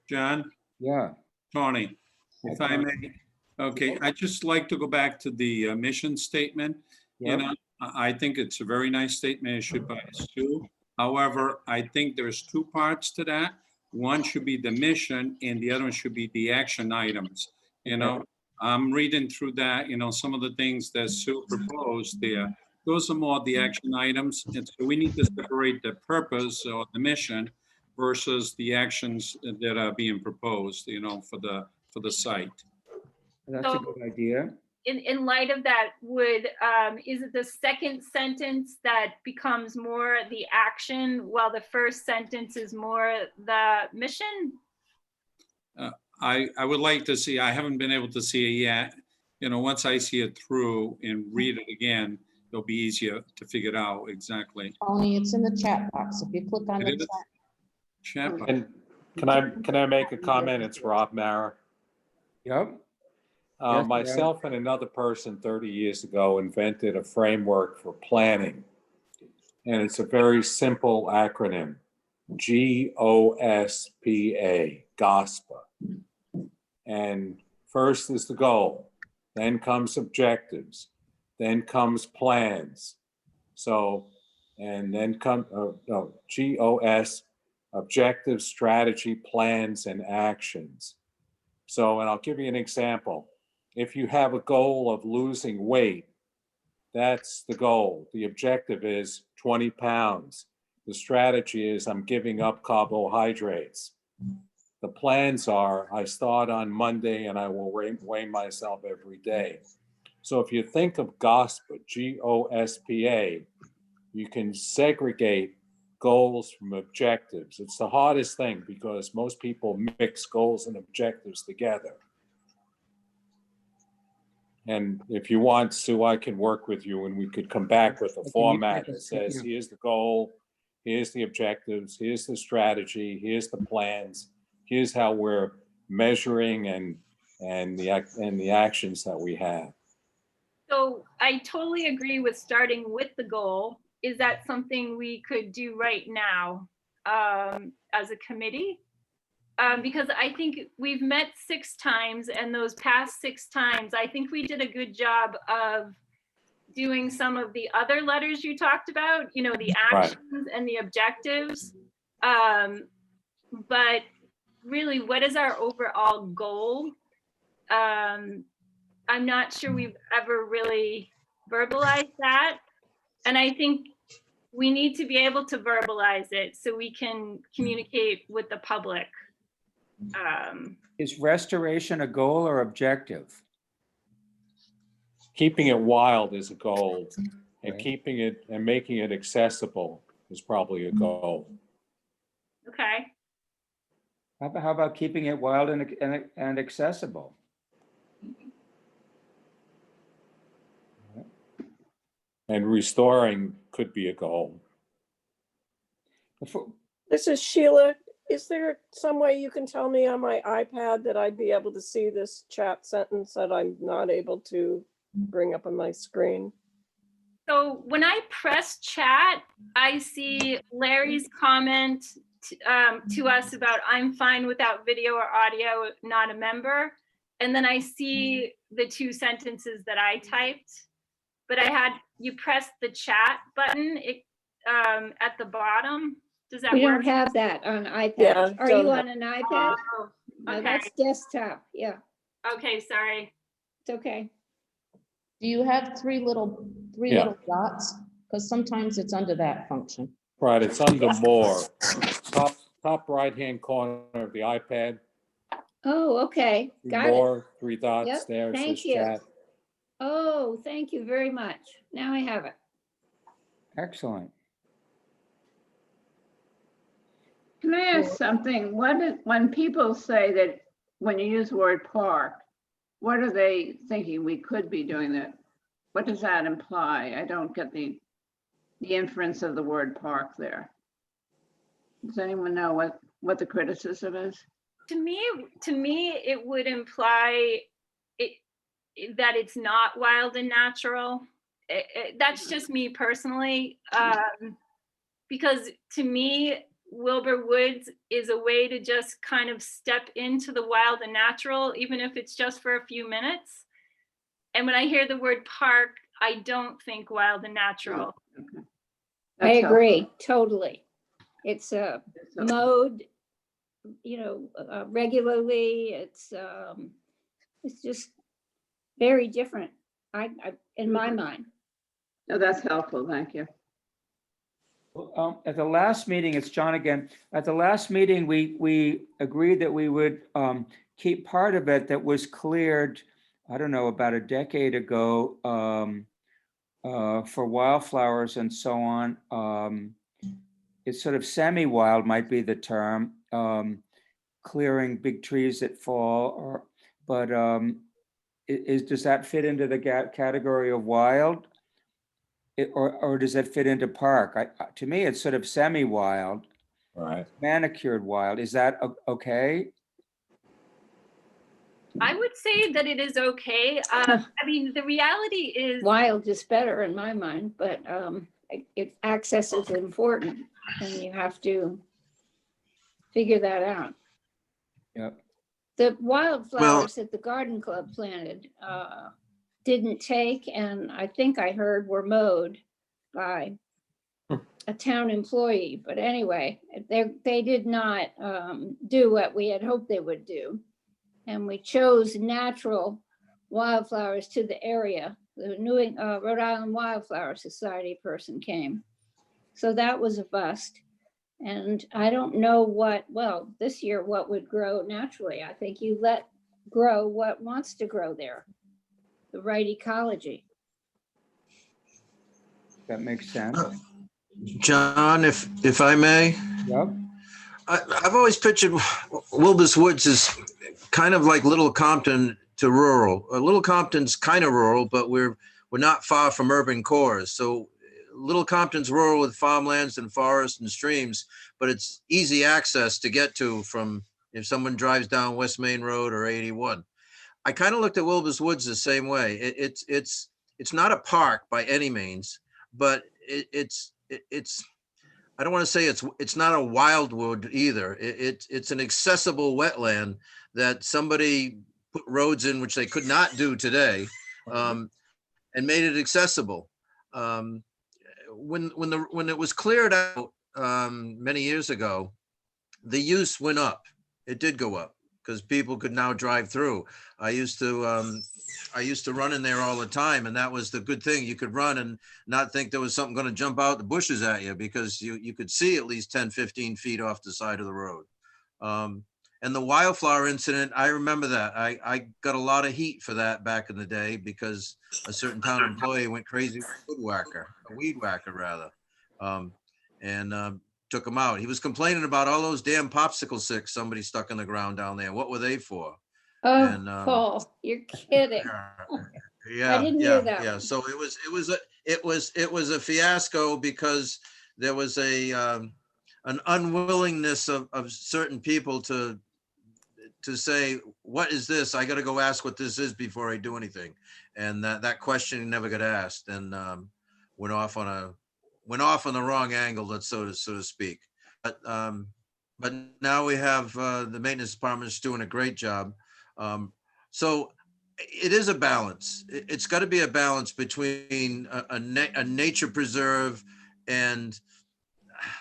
John? Yeah. Tony, if I may. Okay, I'd just like to go back to the mission statement. You know, I think it's a very nice statement issued by Sue. However, I think there's two parts to that. One should be the mission and the other one should be the action items. You know, I'm reading through that, you know, some of the things that Sue proposed there. Those are more the action items. And so we need to separate the purpose or the mission versus the actions that are being proposed, you know, for the site. That's a good idea. In light of that, is it the second sentence that becomes more the action while the first sentence is more the mission? I would like to see, I haven't been able to see it yet. You know, once I see it through and read it again, it'll be easier to figure it out exactly. Tony, it's in the chat box. If you click on the chat. And can I make a comment? It's Rob Mara. Yep. Yes, Myself and another person 30 years ago invented a framework for planning. And it's a very simple acronym, GOSPA, GOSPA. And first is the goal, then comes objectives, then comes plans. So, and then come, GOS, objectives, strategy, plans, and actions. So, and I'll give you an example. If you have a goal of losing weight, that's the goal. The objective is 20 pounds. The strategy is I'm giving up carbohydrates. The plans are I start on Monday and I will weigh myself every day. So if you think of GOSPA, GOSPA, you can segregate goals from objectives. It's the hardest thing because most people mix goals and objectives together. And if you want, Sue, I can work with you and we could come back with a format that says, here's the goal, here's the objectives, here's the strategy, here's the plans, here's how we're measuring and the actions that we have. So I totally agree with starting with the goal. Is that something we could do right now as a committee? Because I think we've met 6 times, and those past 6 times, I think we did a good job of doing some of the other letters you talked about, you know, the actions and the objectives. But really, what is our overall goal? I'm not sure we've ever really verbalized that. And I think we need to be able to verbalize it so we can communicate with the public. Is restoration a goal or objective? Keeping it wild is a goal, and Right. keeping it and making it accessible is probably a goal. Okay. How about keeping it wild and accessible? And restoring could be a goal. This is Sheila. Is there some way you can tell me on my iPad that I'd be able to see this chat sentence that I'm not able to bring up on my screen? So when I press chat, I see Larry's comment to us about I'm fine without video or audio, not a member. And then I see the 2 sentences that I typed, but you press the chat button at the bottom. Does that We work? don't have that on iPad. Yeah, Are don't you have- on an iPad? Oh, No, okay. that's desktop. Yeah, Okay, sorry. it's okay. Do you have 3 little dots? Because sometimes it's under that function. Right, it's under more, top right-hand corner of the iPad. Oh, okay, got it. More, 3 dots Yep, there, it thank says you. chat. Oh, thank you very much. Now I have it. Excellent. Can I ask something? When people say that, when you use the word park, what are they thinking we could be doing that? What does that imply? I don't get the inference of the word park there. Does anyone know what the criticism is? To me, it would imply that it's not wild and natural. That's just me personally, because to me, Wilbur Woods is a way to just kind of step into the wild and natural, even if it's just for a few minutes. And when I hear the word park, I don't think wild and natural. Okay. I That's agree, totally. It's a helpful. mode, regularly. It's just very different. In my mind. No, that's helpful. Thank you. At the last meeting, it's John again. At the last meeting, we agreed that we would keep part of it that was cleared, I don't know, about a decade ago for wildflowers and so on. It's sort of semi-wild might be the term, clearing big trees that fall, but does that fit into the category of wild? Or does that fit into park? To me, it's sort of semi-wild, Right. manicured wild. Is that okay? I would say that it is okay. I mean, the reality is Wild is better in my mind, but access is important and you have to figure that out. Yep. The wildflowers that the garden club planted didn't take, and I think I heard were mowed by a town employee. But anyway, they did not do what we had hoped they would do. And we chose natural wildflowers to the area. The Rhode Island Wildflower Society person came. So that was a bust. And I don't know this year, what would grow naturally. I think you let grow what wants to grow there, the right ecology. That makes sense. John, if I may, Yep. I've always pictured Wilbur's Woods as kind of like Little Compton to rural. Little Compton's kind of rural, but we're not far from urban cores. So Little Compton's rural with farmlands and forests and streams, but it's easy access to get to from if someone drives down West Main Road or 81. I kind of looked at Wilbur's Woods the same way. It's not a park by any means, but it's I don't want to say it's not a wildwood either. It's an accessible wetland that somebody put roads in, which they could not do today, and made it accessible. When it was cleared out many years ago, the use went up. It did go up because people could now drive through. I used to run in there all the time, and that was the good thing. You could run and not think there was something going to jump out the bushes at you, because you could see at least 10, 15 feet off the side of the road. And the wildflower incident, I remember that. I got a lot of heat for that back in the day because a certain town employee went crazy with a weed whacker rather, and took him out. He was complaining about all those damn popsicle sticks somebody stuck in the ground down there. What were they for? Oh, And, Paul, you're kidding. Yeah, I didn't hear that yeah. one. So it was a fiasco because there was an unwillingness of certain people to say, what is this? I got to go ask what this is before I do anything. And that question never got asked, and went off on the wrong angle, so to speak. But now we have the maintenance department is doing a great job. So it is a balance. It's got to be a balance between a nature preserve and,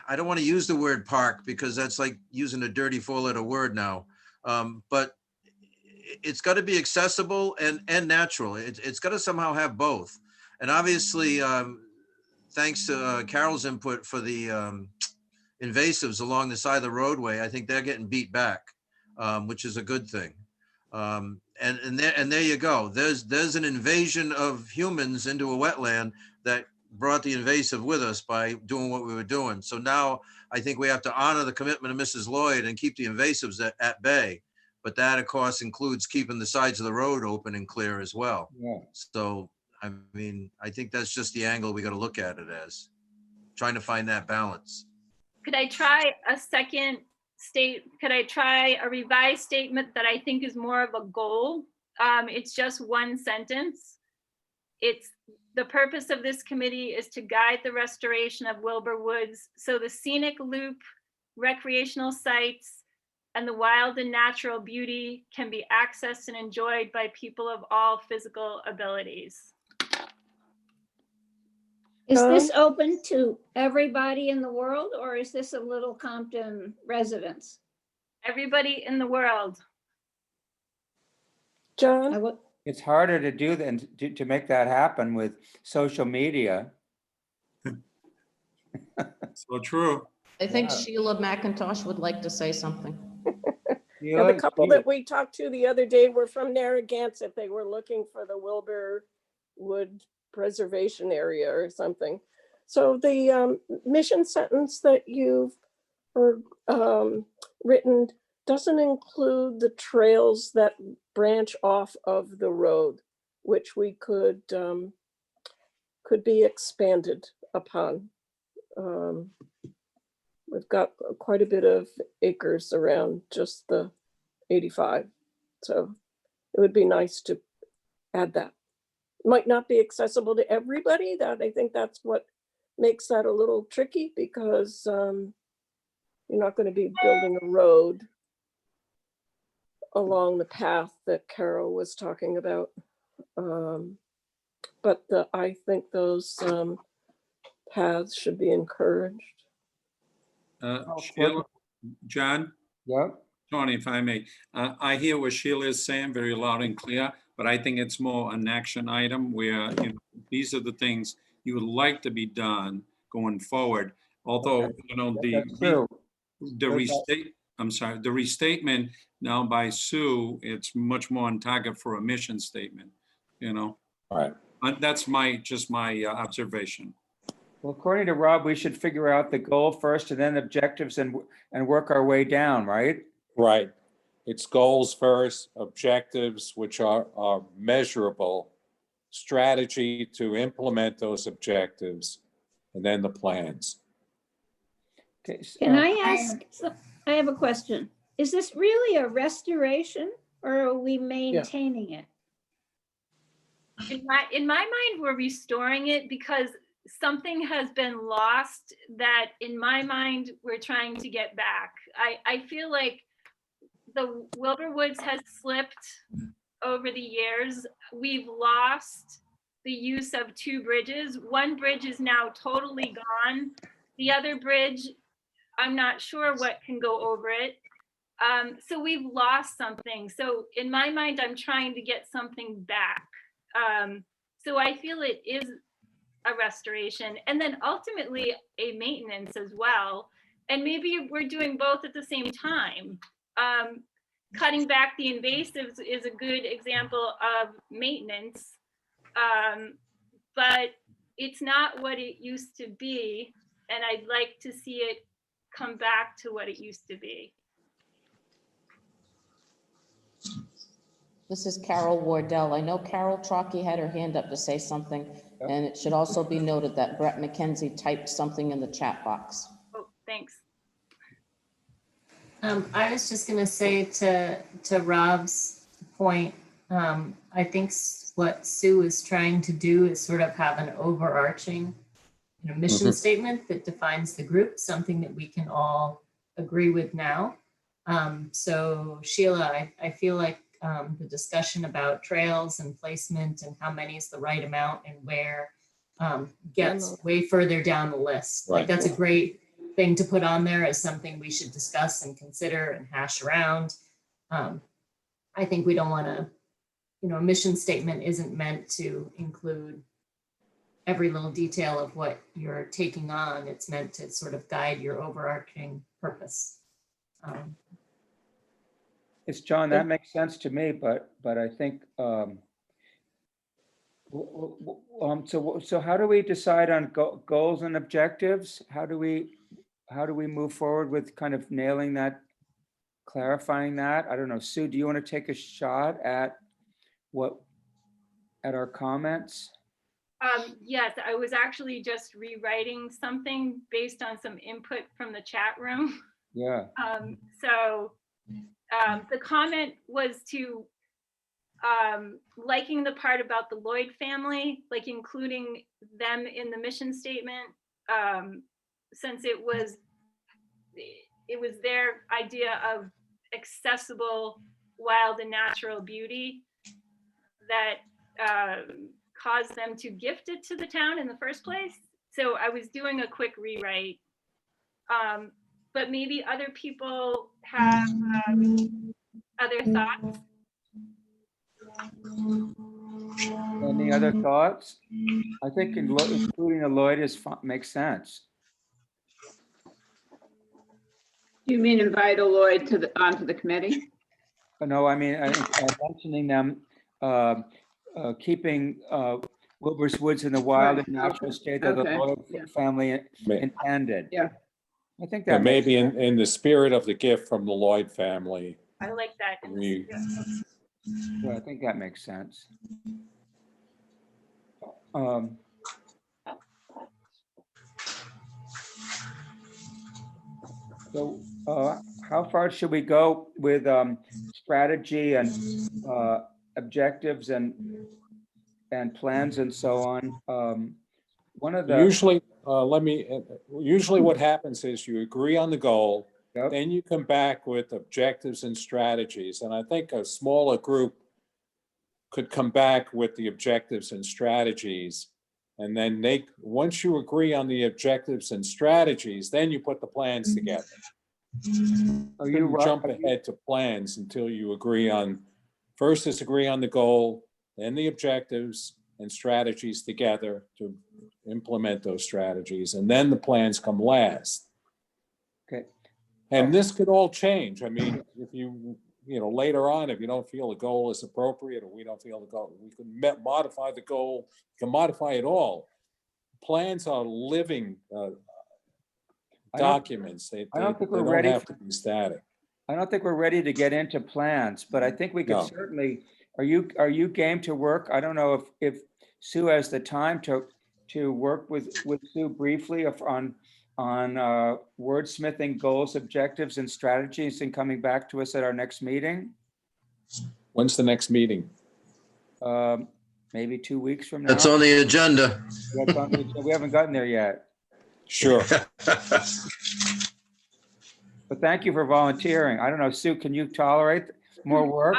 I don't want to use the word park because that's like using a dirty 4-letter word now. But it's got to be accessible and natural. It's got to somehow have both. And obviously, thanks to Carol's input for the invasives along the side of the roadway, I think they're getting beat back, which is a good thing. And there you go. There's an invasion of humans into a wetland that brought the invasive with us by doing what we were doing. So now I think we have to honor the commitment of Mrs. Lloyd and keep the invasives at bay. But that, of course, includes keeping the sides of the road open and clear as well. Yeah. So, I mean, I think that's just the angle we got to look at it as, trying to find that balance. Could I try a revised statement that I think is more of a goal? It's just one sentence. It's the purpose of this committee is to guide the restoration of Wilbur Woods so the scenic loop, recreational sites, and the wild and natural beauty can be accessed and enjoyed by people of all physical abilities. Is this open to everybody in the world, or is this a Little Compton residence? Everybody in the world. John? It's harder to do than to make that happen with social media. So true. I think Sheila McIntosh would like to say something. Yeah, the couple that we talked to the other day were from Narragansett. They were looking for the Wilbur Wood Preservation Area or something. So the mission sentence that you've written doesn't include the trails that branch off of the road, which we could be expanded upon. We've got quite a bit of acres around just the 85. So it would be nice to add that. Might not be accessible to everybody. I think that's what makes that a little tricky, because you're not going to be building a road along the path that Carol was talking about. But I think those paths should be encouraged. Sheila, John? Yeah. Tony, if I may, I hear what Sheila is saying very loud and clear, but I think it's more an action item where these are the things you would like to be done going forward. Although, the restatement now by Sue, it's much more on target for a mission statement, Right. That's just my observation. Well, according to Rob, we should figure out the goal first and then objectives and work our way down, right? Right. It's goals first, objectives, which are measurable, strategy to implement those objectives, and then the plans. Okay, Can I ask, I have a question. Is this really a restoration or are we maintaining it? In my mind, we're restoring it because something has been lost that in my mind, we're trying to get back. I feel like the Wilbur Woods has slipped over the years. We've lost the use of two bridges. One bridge is now totally gone. The other bridge, I'm not sure what can go over it. So we've lost something. So in my mind, I'm trying to get something back. So I feel it is a restoration and then ultimately a maintenance as well. And maybe we're doing both at the same time. Cutting back the invasives is a good example of maintenance, but it's not what it used to be. And I'd like to see it come back to what it used to be. This is Carol Wardell. I know Carol Trocchi had her hand up to say something, and it should also be noted that Brett McKenzie typed something in the chat box. Oh, thanks. I was just gonna say to Rob's point, I think what Sue is trying to do is sort of have an overarching mission statement that defines the group, something that we can all agree with now. So Sheila, I feel like the discussion about trails and placement and how many is the right amount and where gets way further down the list. Like that's a great thing to put on there as something we should discuss and consider and hash around. I think we don't want to, a mission statement isn't meant to include every little detail of what you're taking on. It's meant to sort of guide your overarching purpose. It's John, that makes sense to me, but I think, so how do we decide on goals and objectives? How do we move forward with kind of nailing that, clarifying that? I don't know. Sue, do you want to take a shot at our comments? Yes, I was actually just rewriting something based on some input from the chat room. Yeah. The comment was to liking the part about the Lloyd family, like including them in the mission statement, since it was their idea of accessible wild and natural beauty that caused them to gift it to the town in the first place. So I was doing a quick rewrite, but maybe other people have other thoughts. Any other thoughts? I think including a Lloyd makes sense. You mean invite a Lloyd onto the committee? No, I mean, mentioning them, keeping Wilbur's Woods in the wild and natural state that the Lloyd family intended. Yeah. I think that maybe in the spirit of the gift from the Lloyd family. I like that. Yeah, I think that makes sense. So how far should we go with strategy and objectives and plans and so on? One of the usually what happens is you agree on the goal, then you come back with objectives and strategies. And I think a smaller group could come back with the objectives and strategies. And then once you agree on the objectives and strategies, then you put the plans together. You jump ahead to plans until you agree on, first is agree on the goal, then the objectives and strategies together to implement those strategies. And then the plans come last. Okay. And this could all change. I mean, if later on, if you don't feel the goal is appropriate or we don't feel the goal, we can modify the goal, we can modify it all. Plans are living documents. They don't have to be static. I don't think we're ready to get into plans, but I think we could certainly, are you game to work? I don't know if Sue has the time to to work with Sue briefly on wordsmithing goals, objectives, and strategies, and coming back to us at our next meeting. When's the next meeting? Maybe 2 weeks from now. That's on the agenda. We haven't gotten there yet. Sure. But thank you for volunteering. I don't know, Sue, can you tolerate more work?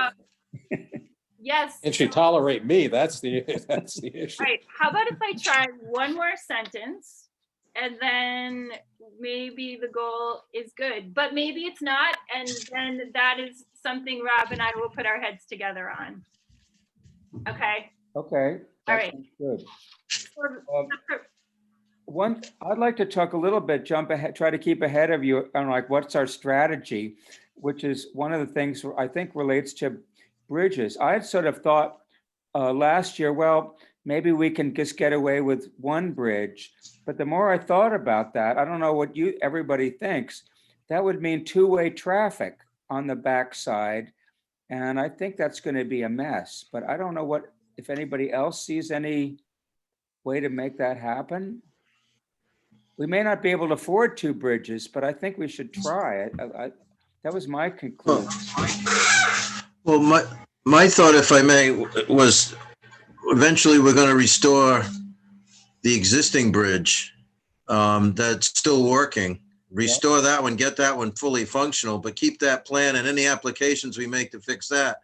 Yes. And she tolerate me, that's the issue. Right. How about if I try one more sentence and then maybe the goal is good, but maybe it's not. And then that is something Rob and I will put our heads together on. Okay. Okay. All right. Good. I'd like to talk a little bit, jump ahead, try to keep ahead of you on like what's our strategy, which is one of the things I think relates to bridges. I had sort of thought last year, well, maybe we can just get away with one bridge. But the more I thought about that, I don't know what everybody thinks, that would mean two-way traffic on the backside. And I think that's going to be a mess. But I don't know if anybody else sees any way to make that happen. We may not be able to afford two bridges, but I think we should try it. That was my conclusion. Well, my thought, if I may, was eventually we're going to restore the existing bridge that's still working. Restore that one, get that one fully functional, but keep that plan, and any applications we make to fix that,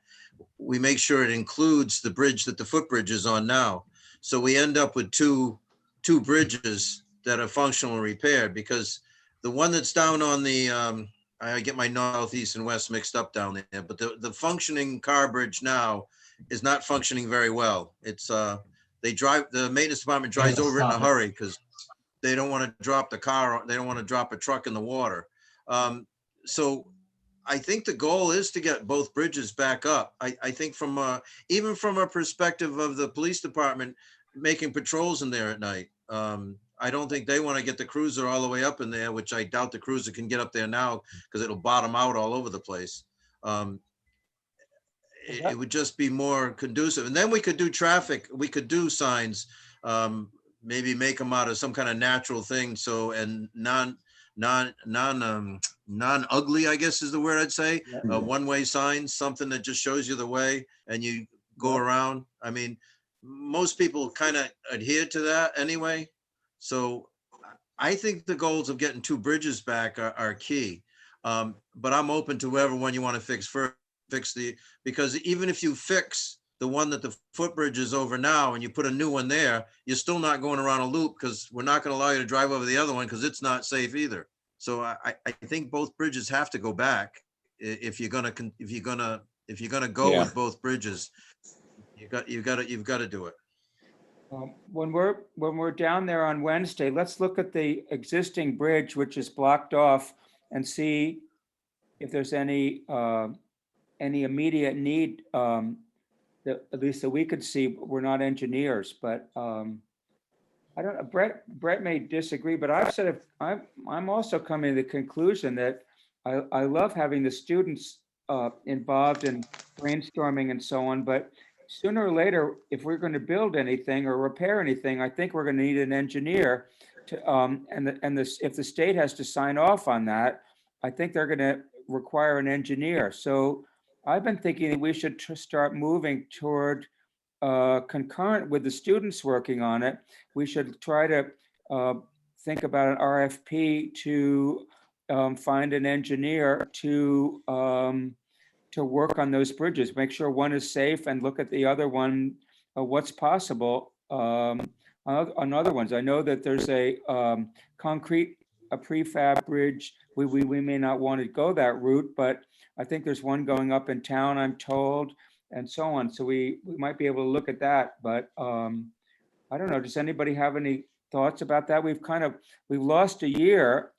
we make sure it includes the bridge that the footbridge is on now. So we end up with two bridges that are functional and repaired, because the one that's down on the, I get my northeast and west mixed up down there, but the functioning car bridge now is not functioning very well. It's, the maintenance department drives over it in a hurry because they don't want to drop the car, they don't want to drop a truck in the water. So I think the goal is to get both bridges back up. I think even from a perspective of the police department making patrols in there at night, I don't think they want to get the cruiser all the way up in there, which I doubt the cruiser can get up there now because it'll bottom out all over the place. It would just be more conducive. And then we could do traffic, we could do signs, maybe make them out of some kind of natural thing. So, and non-ugly, I guess is the word I'd say. One-way signs, something that just shows you the way and you go around. I mean, most people kind of adhere to that anyway. So I think the goals of getting two bridges back are key. But I'm open to whatever one you want to fix first, because even if you fix the one that the footbridge is over now and you put a new one there, you're still not going around a loop because we're not going to allow you to drive over the other one because it's not safe either. So I think both bridges have to go back if you're gonna go with both bridges. You've got to do it. When we're down there on Wednesday, let's look at the existing bridge, which is blocked off, and see if there's any immediate need, that at least that we could see. We're not engineers, but I don't know. Brett may disagree, but I've said I'm also coming to the conclusion that I love having the students involved in brainstorming and so on, but sooner or later, if we're going to build anything or repair anything, I think we're going to need an engineer to, if the state has to sign off on that, I think they're going to require an engineer. So I've been thinking that we should start moving toward, concurrent with the students working on it, we should try to think about an RFP to find an engineer to work on those bridges, make sure one is safe and look at the other one, what's possible on other ones. I know that there's a prefab bridge. We may not want to go that route, but I think there's one going up in town, I'm told, and so on. So we might be able to look at that, but I don't know. Does anybody have any thoughts about that? We've lost a year,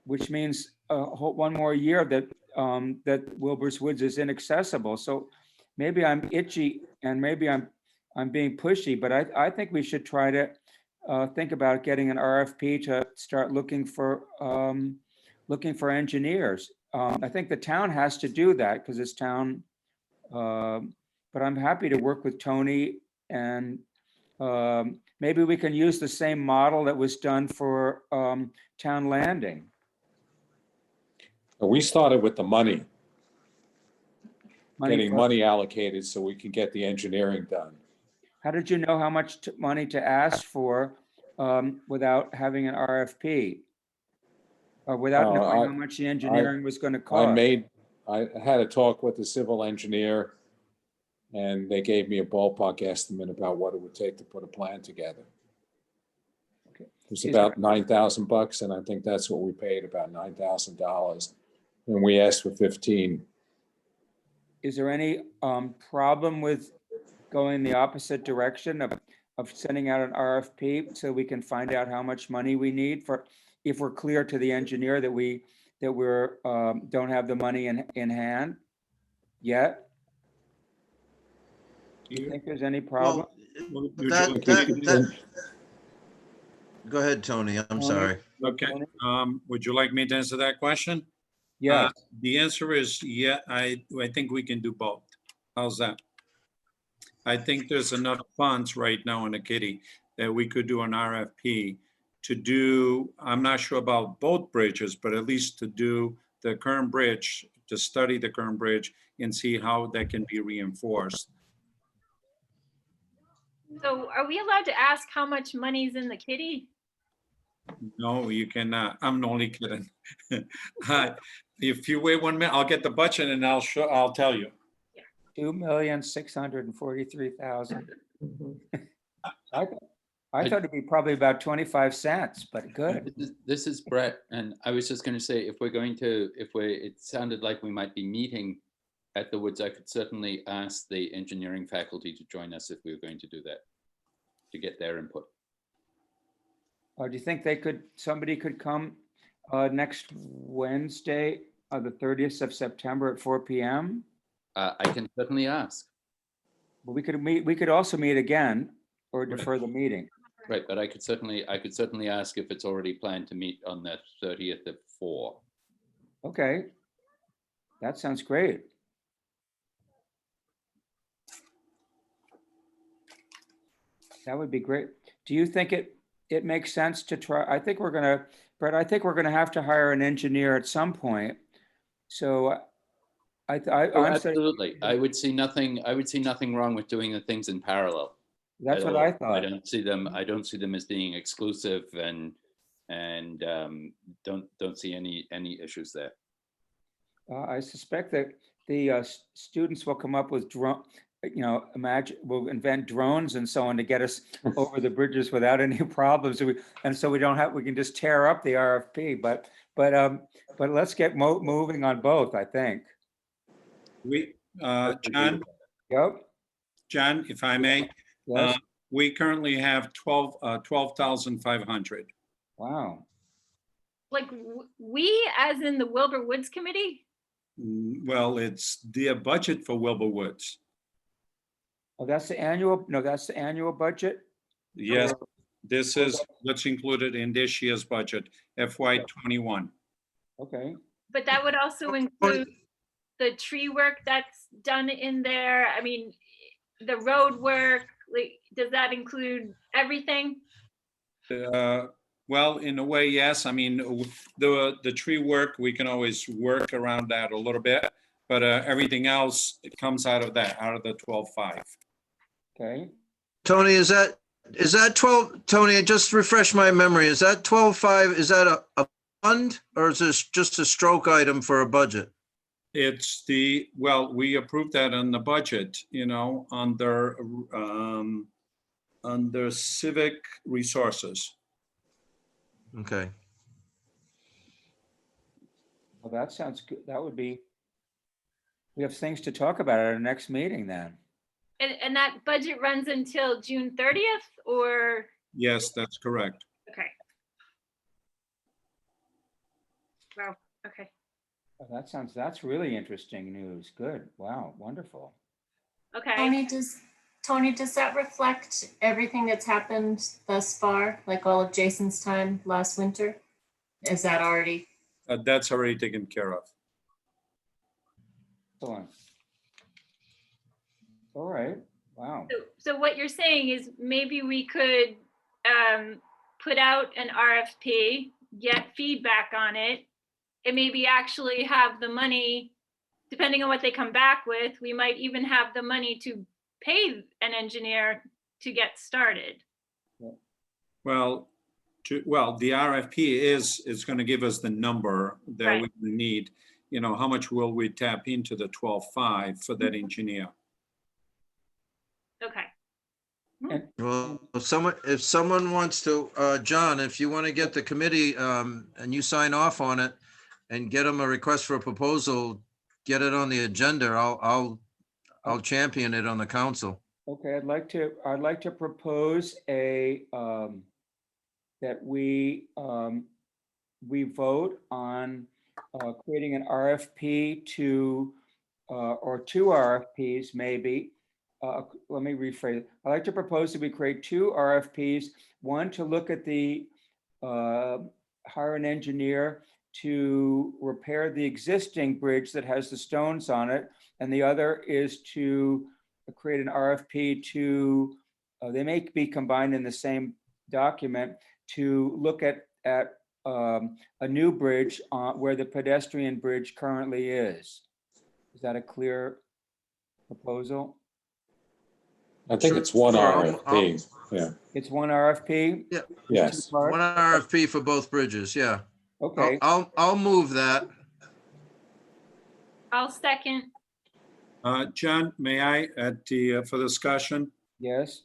which means one more year that Wilbur's Woods is inaccessible. So maybe I'm itchy and maybe I'm being pushy, but I think we should try to think about getting an RFP to start looking for engineers. I think the town has to do that because it's town, but I'm happy to work with Tony and Maybe we can use the same model that was done for Town Landing. We started with the money, getting for- money allocated so we can get the engineering done. How did you know how much money to ask for without having an RFP? Or without knowing how much the engineering was going to cost? I had a talk with the civil engineer, and they gave me a ballpark estimate about what it would take to put a plan together. Okay. It was about $9,000, and I think that's what we paid, about $9,000. And we asked for 15. Is there any problem with going the opposite direction of sending out an RFP so we can find out how much money we need for, if we're clear to the engineer that we're don't have the money in hand yet? Do you think there's any problem? Go ahead, Tony. I'm sorry. Okay. Would you like me to answer that question? Yes. The answer is, yeah, I think we can do both. How's that? I think there's enough funds right now in the kitty that we could do an RFP to do, I'm not sure about both bridges, but at least to do the current bridge, to study the current bridge and see how that can be reinforced. So are we allowed to ask how much money's in the kitty? No, you cannot. I'm only kidding. If you wait 1 minute, I'll get the budget and I'll tell you. 2,643,000. I thought it'd be probably about 25 cents, but good. This is Brett, and I was just going to say, if it sounded like we might be meeting at the Woods, I could certainly ask the engineering faculty to join us if we were going to do that, to get their input. Do you think somebody could come next Wednesday, the 30th of September at 4 p.m.? I can certainly ask. Well, we could also meet again or defer the meeting. Right, but I could certainly ask if it's already planned to meet on the 30th at 4. Okay, that sounds great. That would be great. Do you think it makes sense to try? I think we're gonna have to hire an engineer at some point. So absolutely. I would see nothing wrong with doing the things in parallel. That's what I thought. I don't see them as being exclusive, and don't see any issues there. I suspect that the students will come up with we'll invent drones and so on to get us over the bridges without any problems. We can just tear up the RFP, but let's get moving on both, I think. John? Yep. John, if I may. Yes. We currently have 12,500. Wow. Like we, as in the Wilbur Woods Committee? Well, it's the budget for Wilbur Woods. Oh, that's the annual budget? Yes, this is what's included in this year's budget, FY21. Okay. But that would also include the tree work that's done in there. I mean, the road work, like, does that include everything? Well, in a way, yes. I mean, the tree work, we can always work around that a little bit, but everything else, it comes out of the 12.5. Okay. Tony, is that 12? Tony, just refresh my memory. Is that 12.5? Is that a fund, or is this just a stroke item for a budget? It's we approved that in the budget, under civic resources. Okay. Well, that sounds good. We have things to talk about at our next meeting then. And that budget runs until June 30th, or? Yes, that's correct. Okay. Wow, okay. Oh, that's really interesting news. Good. Wow, wonderful. Okay. Tony, does that reflect everything that's happened thus far, like all of Jason's time last winter? Is that already? That's already taken care of. Excellent. All right. Wow. So what you're saying is maybe we could put out an RFP, get feedback on it, and maybe actually have the money, depending on what they come back with, we might even have the money to pay an engineer to get started. Well, the RFP is going to give us the number that Right. we need. You know, how much will we tap into the 12.5 for that engineer? Okay. Well, if someone wants to, John, if you want to get the committee, and you sign off on it and get them a request for a proposal, get it on the agenda, I'll champion it on the council. Okay, I'd like to propose that we vote on creating an RFP or two RFPs maybe. Let me rephrase. I'd like to propose that we create two RFPs, one to look at hire an engineer to repair the existing bridge that has the stones on it, and the other is to create an RFP they may be combined in the same document, to look at a new bridge where the pedestrian bridge currently is. Is that a clear proposal? I think it's one RFP, yeah. It's one RFP? Yeah. Yes. One RFP for both bridges, yeah. Okay. I'll move that. I'll second. John, may I for discussion? Yes.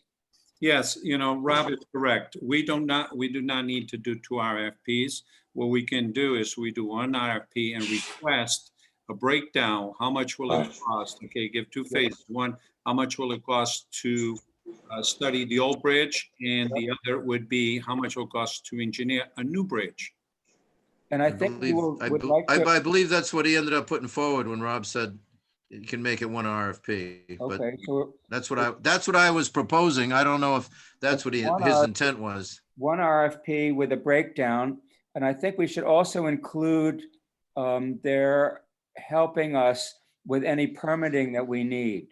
Yes, you know, Rob is correct. We do not need to do two RFPs. What we can do is we do one RFP and request a breakdown. How much will it cost? Okay, give two phases. One, how much will it cost to study the old bridge? And the other would be how much will it cost to engineer a new bridge? And I think we would like to. I believe that's what he ended up putting forward when Rob said you can make it one RFP. But Okay, so that's what I was proposing. I don't know if that's what his intent was. One RFP with a breakdown, and I think we should also include their helping us with any permitting that we need.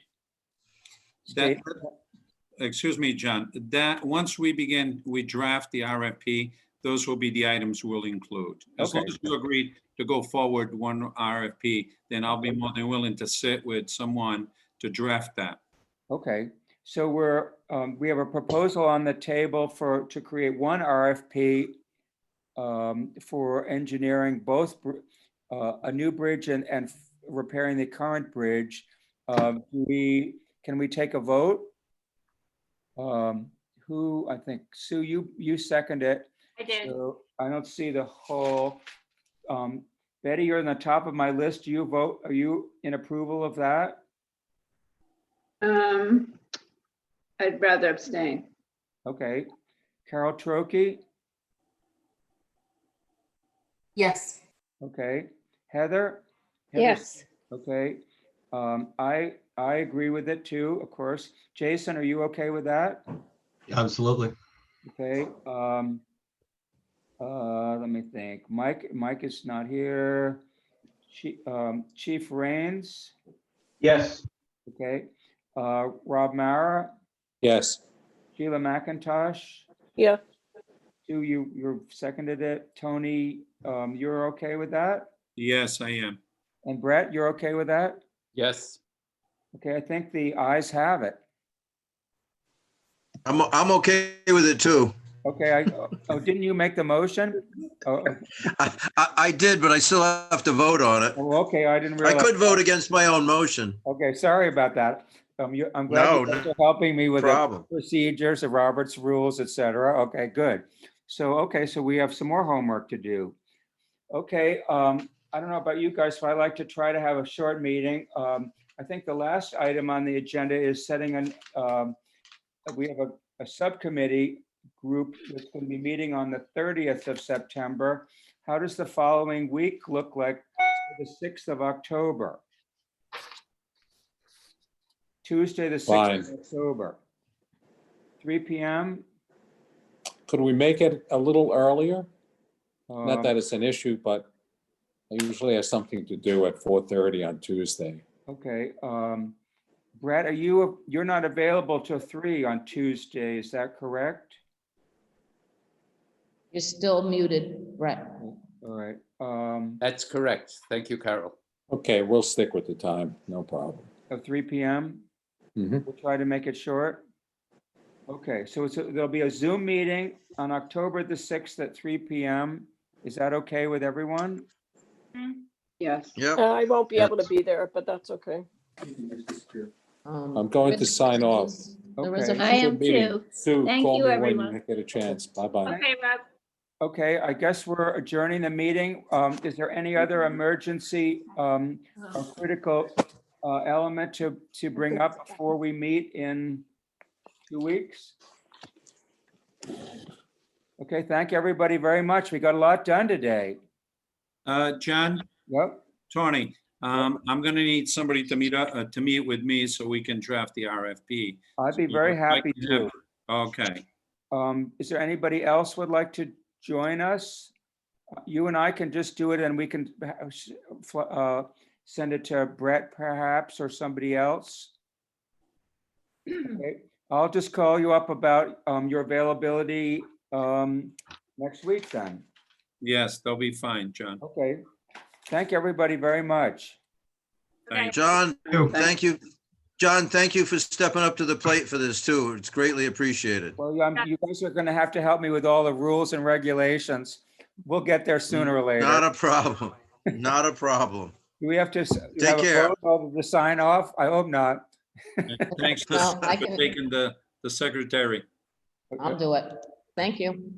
Excuse me, John, that once we draft the RFP, those will be the items we'll include. As long as you agree to go forward one RFP, then I'll be more than willing to sit with someone to draft that. Okay, so we have a proposal on the table to create one RFP for engineering both a new bridge and repairing the current bridge. Can we take a vote? I think Sue, you second it. I did. So I don't see the whole. Betty, you're on the top of my list. Do you vote? Are you in approval of that? I'd rather abstain. Okay. Carol Trokey? Yes. Okay. Heather? Yes. Okay. I agree with it too, of course. Jason, are you okay with that? Absolutely. Okay. Let me think. Mike is not here. Chief Rains? Yes. Okay. Rob Mara? Yes. Sheila McIntosh? Yeah. Sue, you seconded it. Tony, you're okay with that? Yes, I am. And Brett, you're okay with that? Yes. Okay, I think the ayes have it. I'm okay with it too. Okay, didn't you make the motion? I did, but I still have to vote on it. Oh, okay, I didn't I realize. could vote against my own motion. Okay, sorry about that. I'm glad No, you guys are helping me with the problem. procedures, the Roberts rules, et cetera. Okay, good. So we have some more homework to do. Okay, I don't know about you guys, but I like to try to have a short meeting. I think the last item on the agenda is setting we have a subcommittee group that's going to be meeting on the 30th of September. How does the following week look like the 6th of October? Tuesday, the 6th of October. 3 p.m. Could we make it a little earlier? Not that it's an issue, but I usually have something to do at 4:30 on Tuesday. Okay. Brett, you're not available till 3 on Tuesday, is that correct? You're still muted, Brett. All right. That's correct. Thank you, Carol. Okay, we'll stick with the time, no problem. At 3 p.m.? Mhm. We'll try to make it short. Okay, so there'll be a Zoom meeting on October the 6th at 3 p.m. Is that okay with everyone? Yes. Yep. I won't be able to be there, but that's okay. I'm going to sign off. There is a Okay. I am Meeting. too. Sue, Thank call you, me when everyone. you get a chance. Bye-bye. Okay, Rob. Okay, I guess we're adjourning the meeting. Is there any other emergency or critical element to bring up before we meet in 2 weeks? Okay, thank you, everybody, very much. We got a lot done today. John, Yep. Tony, I'm gonna need somebody to meet with me so we can draft the RFP. I'd be very happy to. Okay. Is there anybody else would like to join us? You and I can just do it and we can send it to Brett perhaps or somebody else. Okay, I'll just call you up about your availability next week then. Yes, they'll be fine, John. Okay, thank you, everybody, very much. Thank John, You. thank you. John, thank you for stepping up to the plate for this too. It's greatly appreciated. Well, you guys are gonna have to help me with all the rules and regulations. We'll get there sooner or later. Not a problem. Not a problem. Do we have to Take have a care. vote over the sign off? I hope not. Thanks for No, I for can- taking the secretary. I'll do it. Thank you.